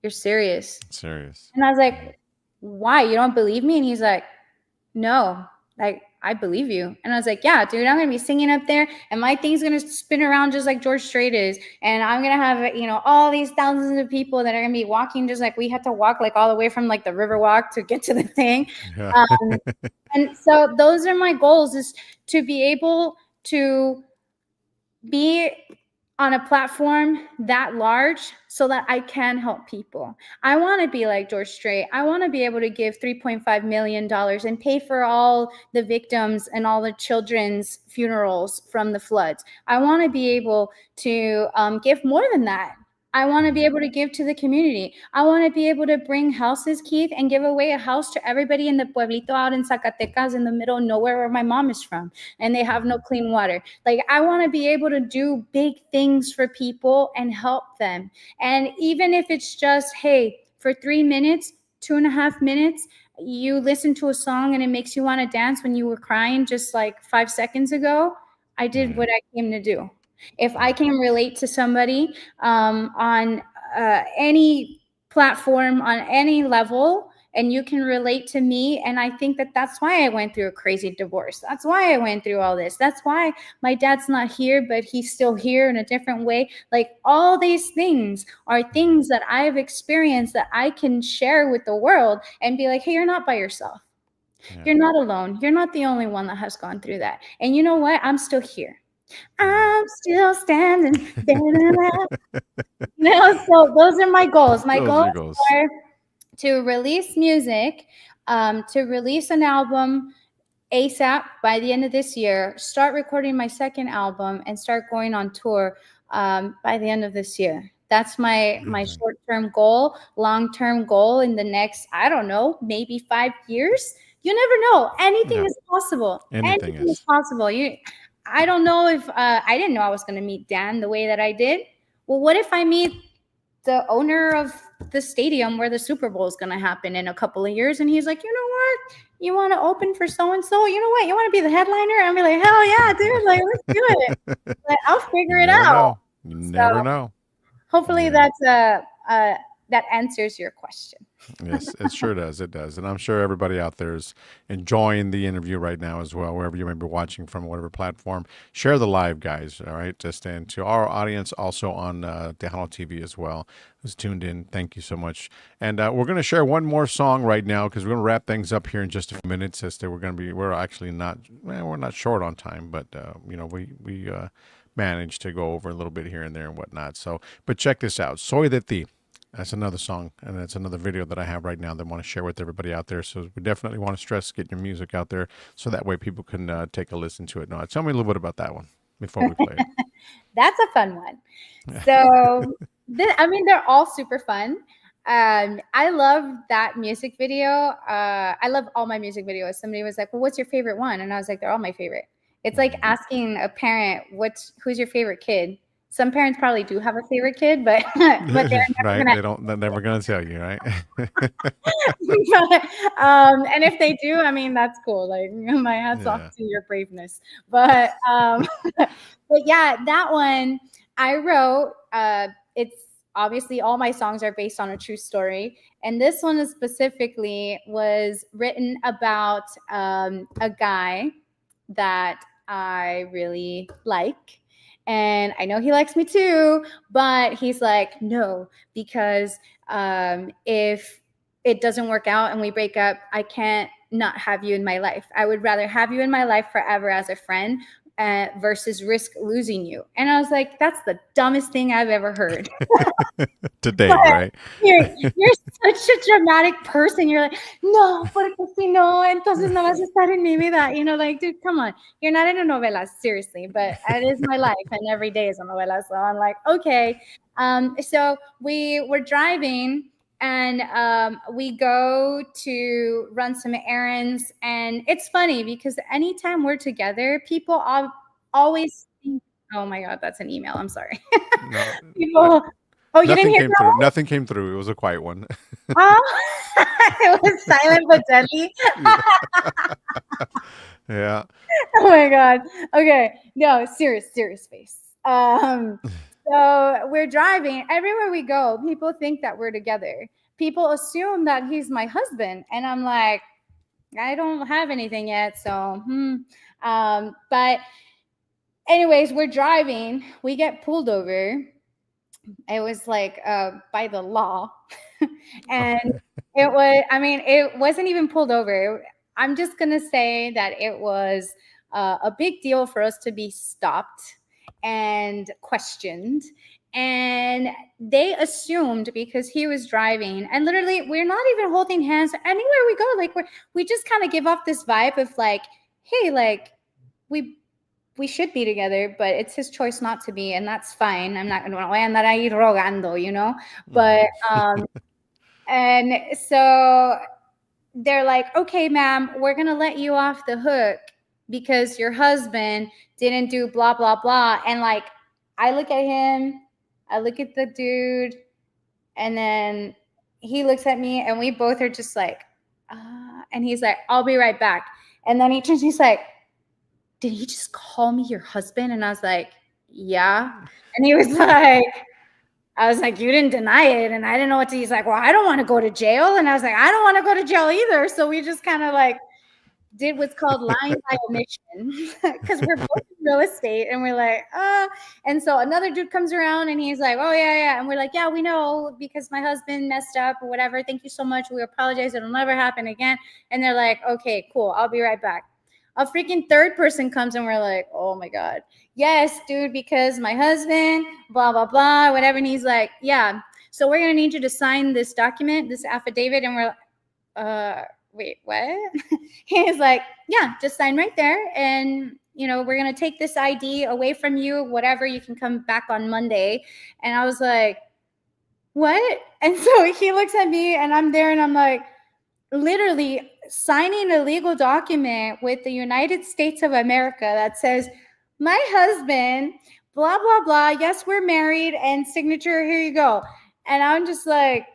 you're serious?
Serious.
And I was like, why? You don't believe me? And he's like, no, like, I believe you. And I was like, yeah, dude, I'm going to be singing up there and my thing's going to spin around just like George Strait is. And I'm going to have, all these thousands of people that are going to be walking just like we had to walk, like all the way from like the Riverwalk to get to the thing.
Yeah.
And so those are my goals, is to be able to be on a platform that large so that I can help people. I want to be like George Strait. I want to be able to give $3.5 million and pay for all the victims and all the children's funerals from the floods. I want to be able to give more than that. I want to be able to give to the community. I want to be able to bring houses, Keith, and give away a house to everybody in the pueblito out in Zacatecas in the middle of nowhere where my mom is from, and they have no clean water. Like, I want to be able to do big things for people and help them. And even if it's just, hey, for 3 minutes, 2.5 minutes, you listen to a song and it makes you want to dance when you were crying just like 5 seconds ago, I did what I came to do. If I can relate to somebody on any platform, on any level, and you can relate to me. And I think that that's why I went through a crazy divorce. That's why I went through all this. That's why my dad's not here, but he's still here in a different way. Like, all these things are things that I've experienced that I can share with the world and be like, hey, you're not by yourself.
Yeah.
You're not alone. You're not the only one that has gone through that. And you know what? I'm still here. I'm still standing. So those are my goals. My
Those
goals
are goals.
are to release music, to release an album ASAP by the end of this year, start recording my second album, and start going on tour by the end of this year. That's my short-term goal. Long-term goal in the next, I don't know, maybe 5 years. You never know. Anything is possible.
Anything
Is
is.
possible. I don't know if I didn't know I was going to meet Dan the way that I did. Well, what if I meet the owner of the stadium where the Super Bowl is going to happen in a couple of years, and he's like, you know what? You want to open for so-and-so? You know what? You want to be the headliner? I'm like, hell yeah, dude. Like, let's do it. Like, I'll figure
You
it
never
out.
know. You never know.
Hopefully
Yeah.
that answers your question.
Yes, it sure does. It does. And I'm sure everybody out there is enjoying the interview right now as well, wherever you may be watching from, whatever platform. Share the live, guys, all right? Just and to our audience also on Tejano TV as well, who's tuned in. Thank you so much. And we're going to share one more song right now because we're going to wrap things up here in just a few minutes. We're actually not, we're not short on time, but, we managed to go over a little bit here and there and whatnot. So, but check this out. Soy de ti. That's another song, and that's another video that I have right now that I want to share with everybody out there. So we definitely want to stress getting your music out there so that way people can take a listen to it. Now, tell me a little bit about that one before we play it.
That's a fun one. So, they're all super fun. I love that music video. I love all my music videos. Somebody was like, well, what's your favorite one? And I was like, they're all my favorite. It's like asking a parent, who's your favorite kid? Some parents probably do have a favorite kid, but they're never
right?
gonna.
They're never gonna tell you, right?
And if they do, that's cool. Like, my hats off to your braveness. But but yeah, that one I wrote. It's obviously all my songs are based on a true story, and this one specifically was written about a guy that I really like. And I know he likes me too, but he's like, no, because if it doesn't work out and we break up, I can't not have you in my life. I would rather have you in my life forever as a friend versus risk losing you. And I was like, that's the dumbest thing I've ever heard.
Today, right?
You're such a dramatic person. You're like, no, porque si no, entonces no vas a estar en mi vida. Like, dude, come on. You're not in a novela, seriously, but it is my life, and every day is a novela. So I'm like, okay. So we were driving, and we go to run some errands. And it's funny because anytime we're together, people always think, oh my God, that's an email. I'm sorry.
No,
People. Oh, you didn't hear
through. Nothing came through. It was a quiet one.
Oh, it was silent but deadly.
Yeah.
Oh my God. Okay. No, serious face. So we're driving. Everywhere we go, people think that we're together. People assume that he's my husband. And I'm like, I don't have anything yet. So, but anyways, we're driving. We get pulled over. It was like by the law. And it wasn't even pulled over. I'm just going to say that it was a big deal for us to be stopped and questioned. And they assumed because he was driving, and literally we're not even holding hands anywhere we go. Like, we just kind of give off this vibe of like, hey, like we should be together, but it's his choice not to be, and that's fine. I'm not going to andar ahí rogando, But and so they're like, okay, ma'am, we're going to let you off the hook because your husband didn't do blah, blah, blah. And like, I look at him, I look at the dude, and then he looks at me, and we both are just like, and he's like, I'll be right back. And then he turns, he's like, did he just call me your husband? And I was like, yeah. And he was like, I was like, you didn't deny it. And I didn't know what to, he's like, well, I don't want to go to jail. And I was like, I don't want to go to jail either. So we just kind of like did what's called lying by omission because we're both in real estate and we're like, and so another dude comes around and he's like, oh yeah. And we're like, yeah, we know because my husband messed up or whatever. Thank you so much. We apologize. It'll never happen again. And they're like, okay, cool. I'll be right back. A freaking third person comes and we're like, oh my God. Yes, dude, because my husband, blah, blah, blah, whatever. And he's like, yeah. So we're going to need you to sign this document, this affidavit. And we're like, wait, what? He's like, yeah, just sign right there. And, you know, we're going to take this ID away from you, whatever. You can come back on Monday. And I was like, what? And so he looks at me and I'm there and I'm like, literally signing a legal document with the United States of America that says, my husband, blah, blah, blah. Yes, we're married and signature. Here you go. And I'm just like,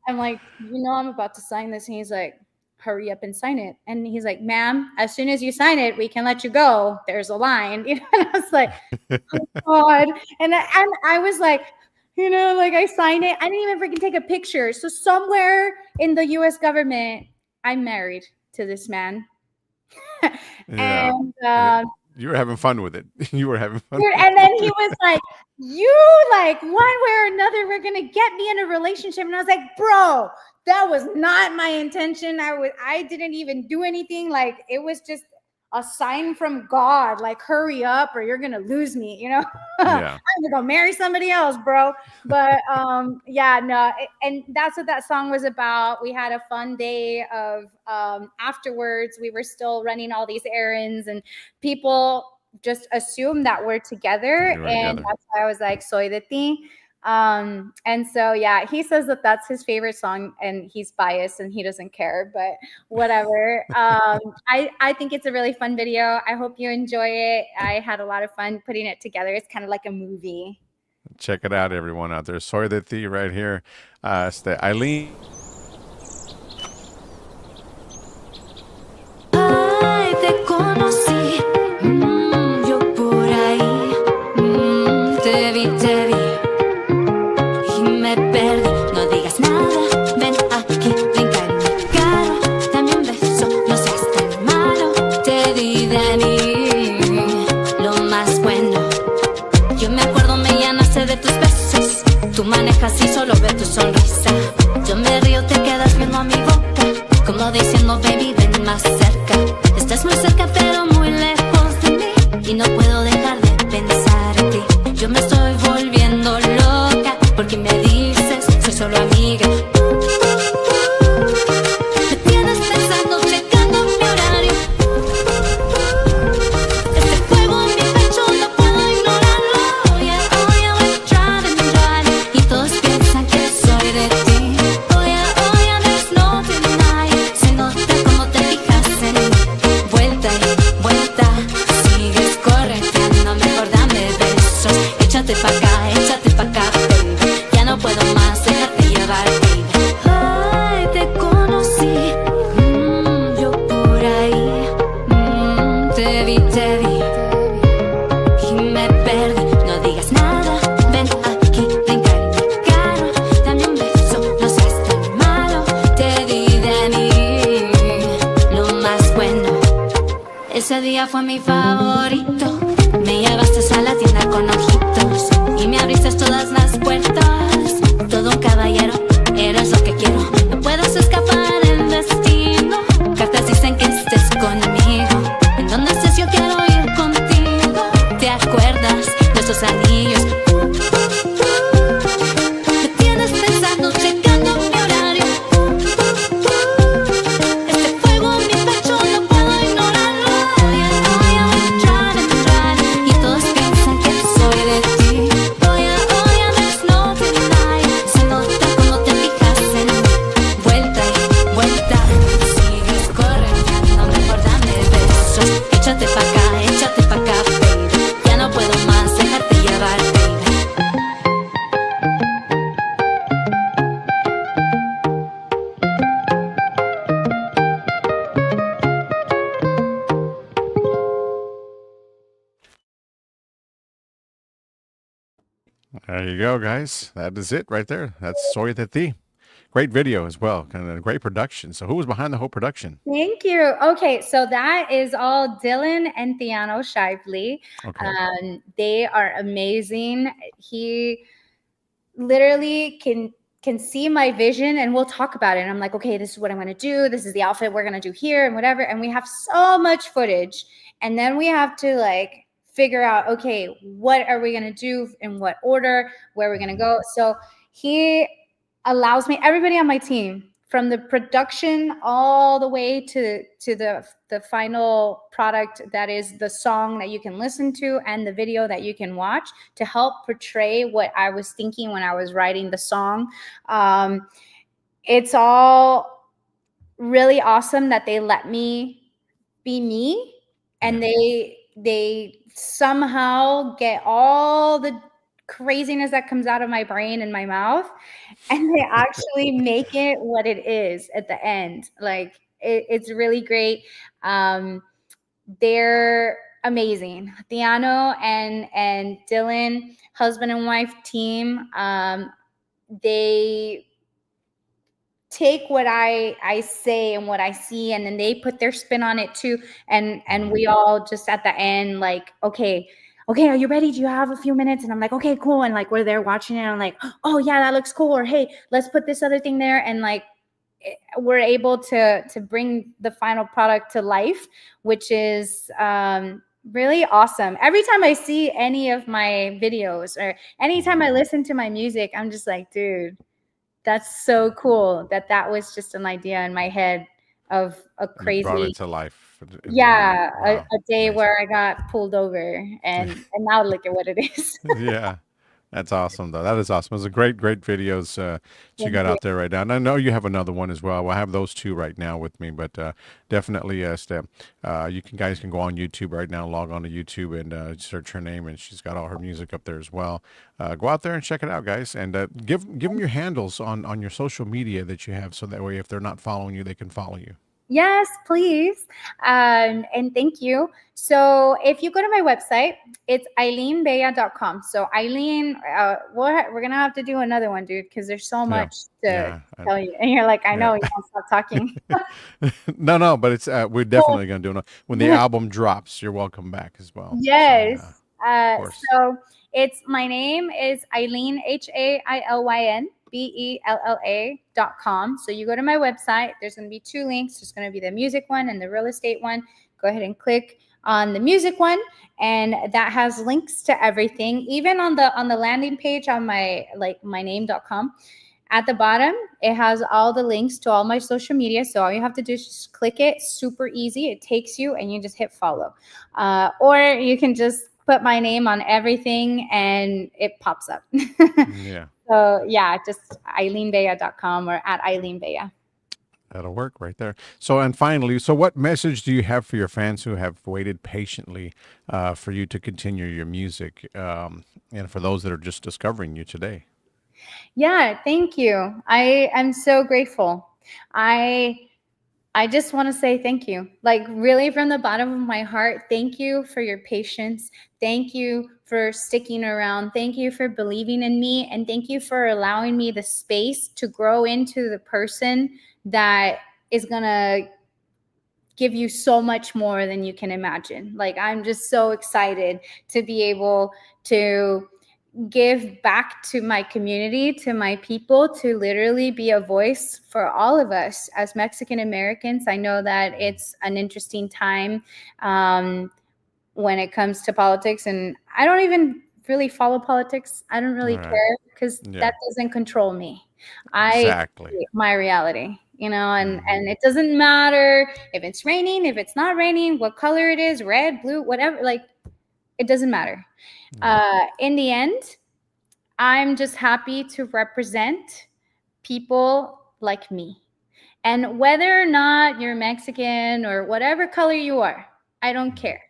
I'm like, you know, I'm about to sign this. And he's like, hurry up and sign it. And he's like, ma'am, as soon as you sign it, we can let you go. There's a line. You know, and I was like, oh God. And I was like, you know, like I signed it. I didn't even freaking take a picture. So somewhere in the US government, I'm married to this man.
Yeah.
And
you were having fun with it. You were having fun.
and then he was like, you like one way or another, we're going to get me in a relationship. And I was like, bro, that was not my intention. I didn't even do anything. Like it was just a sign from God, like hurry up or you're going to lose me, you know?
Yeah.
I'm going to go marry somebody else, bro. But yeah, no. And that's what that song was about. We had a fun day of afterwards. We were still running all these errands and people just assume that we're together. And that's why I was like, soy de ti. And so, yeah, he says that that's his favorite song and he's biased and he doesn't care, but whatever. I think it's a really fun video. I hope you enjoy it. I had a lot of fun putting it together. It's kind of like a movie.
Check it out, everyone out there. Soy de ti right here. Hailyn.
Ay, te conocí, yo por ahí, te vi y me perdí. No digas nada, ven aquí, brinca en mi carro, dame un beso, no seas tan malo. Te di de mí lo más bueno. Yo me acuerdo, me llenaste de tus besos. Tú manejas y solo veo tu sonrisa. Yo me río, te quedas viendo a mi boca, como diciendo, baby, ven más cerca. Estás muy cerca, pero muy lejos de mí. Y no puedo dejar de pensar en ti. Yo me estoy volviendo loca, porque me dices, soy solo amiga. Me tienes pensando, checando mi horario. Este fuego en mi pecho no puedo ignorarlo. Oh yeah, we're driving. Y todos piensan que soy de ti. Oh yeah, there's no denying. Se nota como te fijas en mí. Vuelta y vuelta, sigues correteando. Mejor dame besos. Échate pa' acá, baby. Ya no puedo más dejarte llevar, baby. Ay, te conocí, yo por ahí, te vi y me perdí. No digas nada, ven aquí, brinca en mi carro, dame un beso, no seas tan malo. Te di de mí lo más bueno. Ese día fue mi favorito. Me llevaste a la tienda con ojitos y me abriste todas las puertas. Todo un caballero, eres lo que quiero. No puedes escapar del destino. Cartas dicen que estés conmigo. En donde estés yo quiero ir contigo. ¿Te acuerdas de esos anillos? Me tienes pensando, checando mi horario. Este fuego en mi pecho no puedo ignorarlo. Oh yeah, we're driving. Y todos piensan que soy de ti. Oh yeah, there's no denying. Se nota como te fijas en mí. Vuelta y vuelta, sigues corriendo. Mejor dame besos. Échate pa' acá, baby. Ya no puedo más dejarte llevar, baby.
There you go, guys. That is it right there. That's Soy de Ti. Great video as well, kind of a great production. So, who was behind the whole production?
Thank you. Okay, so that is all Dylan and Tejano Shively.
Okay.
They are amazing. He literally can see my vision, and we'll talk about it. And I'm like, okay, this is what I'm going to do. This is the outfit we're going to do here and whatever. And we have so much footage. And then we have to like figure out, okay, what are we going to do, in what order, where we're going to go. So he allows me, everybody on my team, from the production all the way to the final product, that is the song that you can listen to and the video that you can watch, to help portray what I was thinking when I was writing the song. It's all really awesome that they let me be me, and they somehow get all the craziness that comes out of my brain and my mouth, and they actually make it what it is at the end. Like it's really great. They're amazing. Tejano and Dylan, husband and wife team. They take what I say and what I see, and then they put their spin on it too. And we all just at the end, like, okay, are you ready? Do you have a few minutes? And I'm like, okay, cool. And like we're there watching it, and I'm like, oh yeah, that looks cool. Or hey, let's put this other thing there. And like we're able to bring the final product to life, which is really awesome. Every time I see any of my videos or anytime I listen to my music, I'm just like, dude, that's so cool that was just an idea in my head of a
You brought
crazy,
it to life.
yeah,
Wow.
a day
Amazing.
where I got pulled over, and now look at what it is.
Yeah. That's awesome, though. That is awesome. It's a great videos that you
Thank
got
you.
out there right now. And I know you have another one as well. We'll have those two right now with me, but definitely, Steph, guys can go on YouTube right now, log on to YouTube and search her name, and she's got all her music up there as well. Go out there and check it out, guys, and give them your handles on your social media that you have, so that way if they're not following you, they can follow you.
Yes, please. And thank you. So if you go to my website, it's eileenbella.com. So Eileen, we're going to have to do another one, dude, because there's so
Yeah.
much to
Yeah.
tell you. And you're like, I
Yeah.
know, you won't stop talking.
No, but it's we're definitely gonna do it when the album drops. You're welcome back as well.
Yes.
Of course.
So it's, my name is Hailyn, HAILYN BELLA.com. So you go to my website, there's going to be two links. There's going to be the music one and the real estate one. Go ahead and click on the music one, and that has links to everything. Even on the landing page on my myname.com, at the bottom, it has all the links to all my social media. So all you have to do is just click it. Super easy. It takes you, and you just hit follow. Or you can just put my name on everything and it pops up.
Yeah.
So yeah, just eileenbella.com or at eileenbella.
That'll work right there. So, and finally, so what message do you have for your fans who have waited patiently for you to continue your music, and for those that are just discovering you today?
Yeah, thank you. I am so grateful. I just want to say thank you. Like really from the bottom of my heart, thank you for your patience. Thank you for sticking around. Thank you for believing in me, and thank you for allowing me the space to grow into the person that is going to give you so much more than you can imagine. Like I'm just so excited to be able to give back to my community, to my people, to literally be a voice for all of us as Mexican Americans. I know that it's an interesting time when it comes to politics, and I don't even really follow politics. I don't really
All right.
care because
Yeah.
that doesn't control me. I
Exactly.
create my reality, and it doesn't matter if it's raining, if it's not raining, what color it is, red, blue, whatever, like it doesn't matter. In the end, I'm just happy to represent people like me. And whether or not you're Mexican or whatever color you are, I don't care.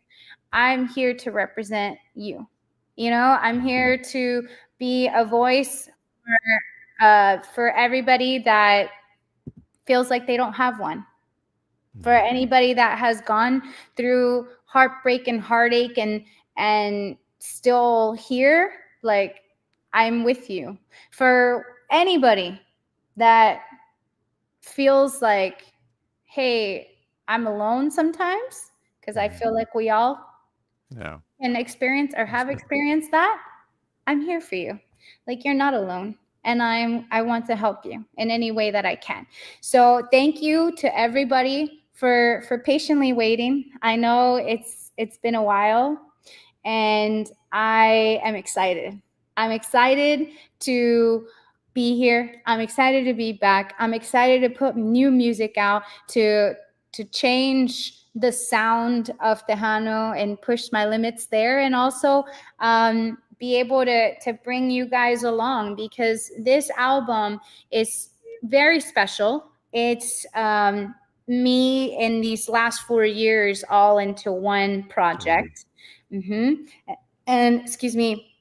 I'm here to represent you. I'm here to be a voice for everybody that feels like they don't have one. For anybody that has gone through heartbreak and heartache and still here, like I'm with you. For anybody that feels like, hey, I'm alone sometimes, because I feel like we all
Yeah.
can experience or have experienced that, I'm here for you. Like, you're not alone. And I want to help you in any way that I can. So thank you to everybody for patiently waiting. I know it's been a while, and I am excited. I'm excited to be here. I'm excited to be back. I'm excited to put new music out, to change the sound of Tejano and push my limits there, and also be able to bring you guys along, because this album is very special. It's me in these last 4 years all into one project. And excuse me,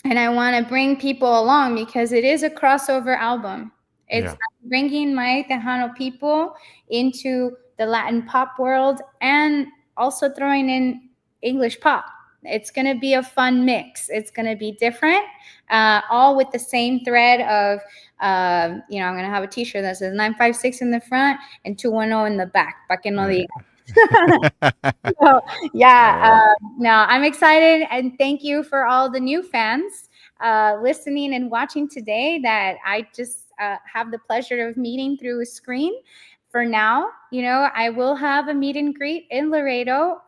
and I want to bring people along because it is a crossover album. It's
Yeah.
bringing my Tejano people into the Latin pop world and also throwing in English pop. It's going to be a fun mix. It's going to be different, all with the same thread of, I'm going to have a T-shirt that says 956 in the front and 210 in the back. Pa que no diga. So, yeah,
All right.
no, I'm excited, and thank you for all the new fans listening and watching today that I just have the pleasure of meeting through a screen. For now, I will have a meet and greet in Laredo,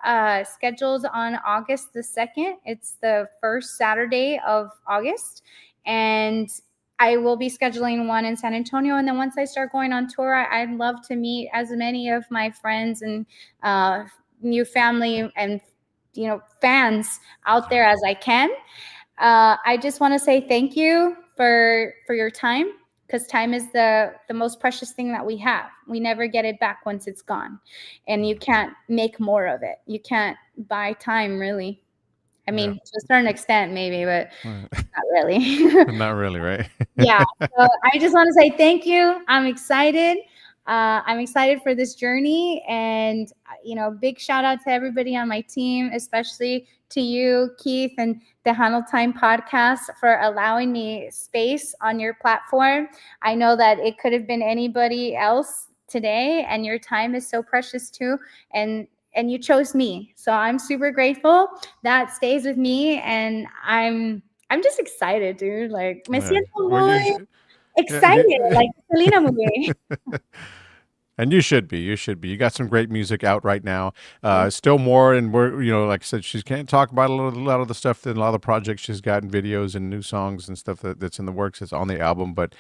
scheduled on August the 2nd. It's the first Saturday of August, and I will be scheduling one in San Antonio. And then once I start going on tour, I'd love to meet as many of my friends and new family and fans out there as I can. I just want to say thank you for your time, because time is the most precious thing that we have. We never get it back once it's gone, and you can't make more of it. You can't buy time, really. I mean, to a certain extent, maybe, but
Right.
not really.
Not really, right?
Yeah. So I just want to say thank you. I'm excited. I'm excited for this journey, and big shout out to everybody on my team, especially to you, Keith, and the Handle Time podcast for allowing me space on your platform. I know that it could have been anybody else today, and your time is so precious too, and you chose me, so I'm super grateful. That stays with me, and I'm just excited, dude. Like, me
Yeah.
siento
Well,
muy
yeah,
excited, like Selena movie.
and you should be. You should be. You got some great music out right now. Still more, and we're like I said, she can't talk about a lot of the stuff that a lot of the projects she's got in videos and new songs and stuff that's in the works. It's on the album, but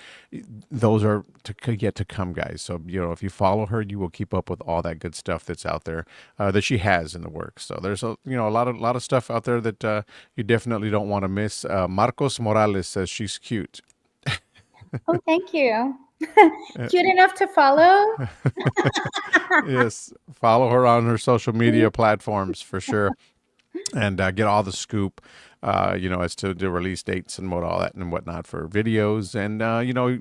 those are yet to come, guys. So if you follow her, you will keep up with all that good stuff that's out there that she has in the works. So there's a lot of stuff out there that you definitely don't want to miss. Marcos Morales says she's cute.
Oh, thank you. Cute enough to follow.
Yes, follow her on her social media platforms for sure, and get all the scoop, as to the release dates and all that and whatnot for videos. And,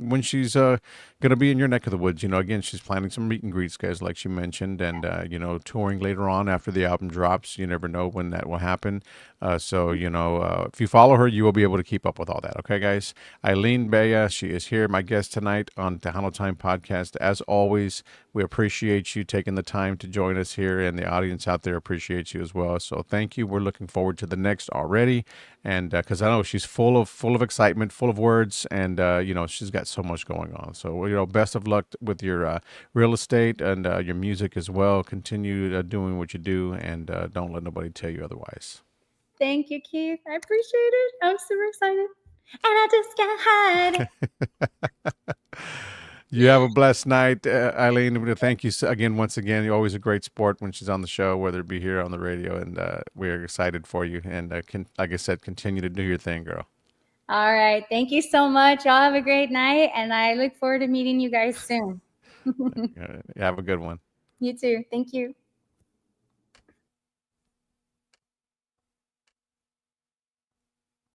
when she's going to be in your neck of the woods, again, she's planning some meet and greets, guys, like she mentioned, and, touring later on after the album drops. You never know when that will happen. So, if you follow her, you will be able to keep up with all that. Okay, guys? Hailyn Bella, she is here, my guest tonight on Tejano Time Podcast. As always, we appreciate you taking the time to join us here, and the audience out there appreciates you as well. So thank you. We're looking forward to the next already, and because I know she's full of excitement, full of words, and she's got so much going on. So best of luck with your real estate and your music as well. Continue doing what you do, and don't let nobody tell you otherwise.
Thank you, Keith. I appreciate it. I'm super excited. And I just got hide.
You have a blessed night, Hailyn. Thank you again, once again. You're always a great sport when she's on the show, whether it be here on the radio, and we're excited for you. And like I said, continue to do your thing, girl.
All right. Thank you so much. Y'all have a great night, and I look forward to meeting you guys soon.
Have a good one.
You too. Thank you.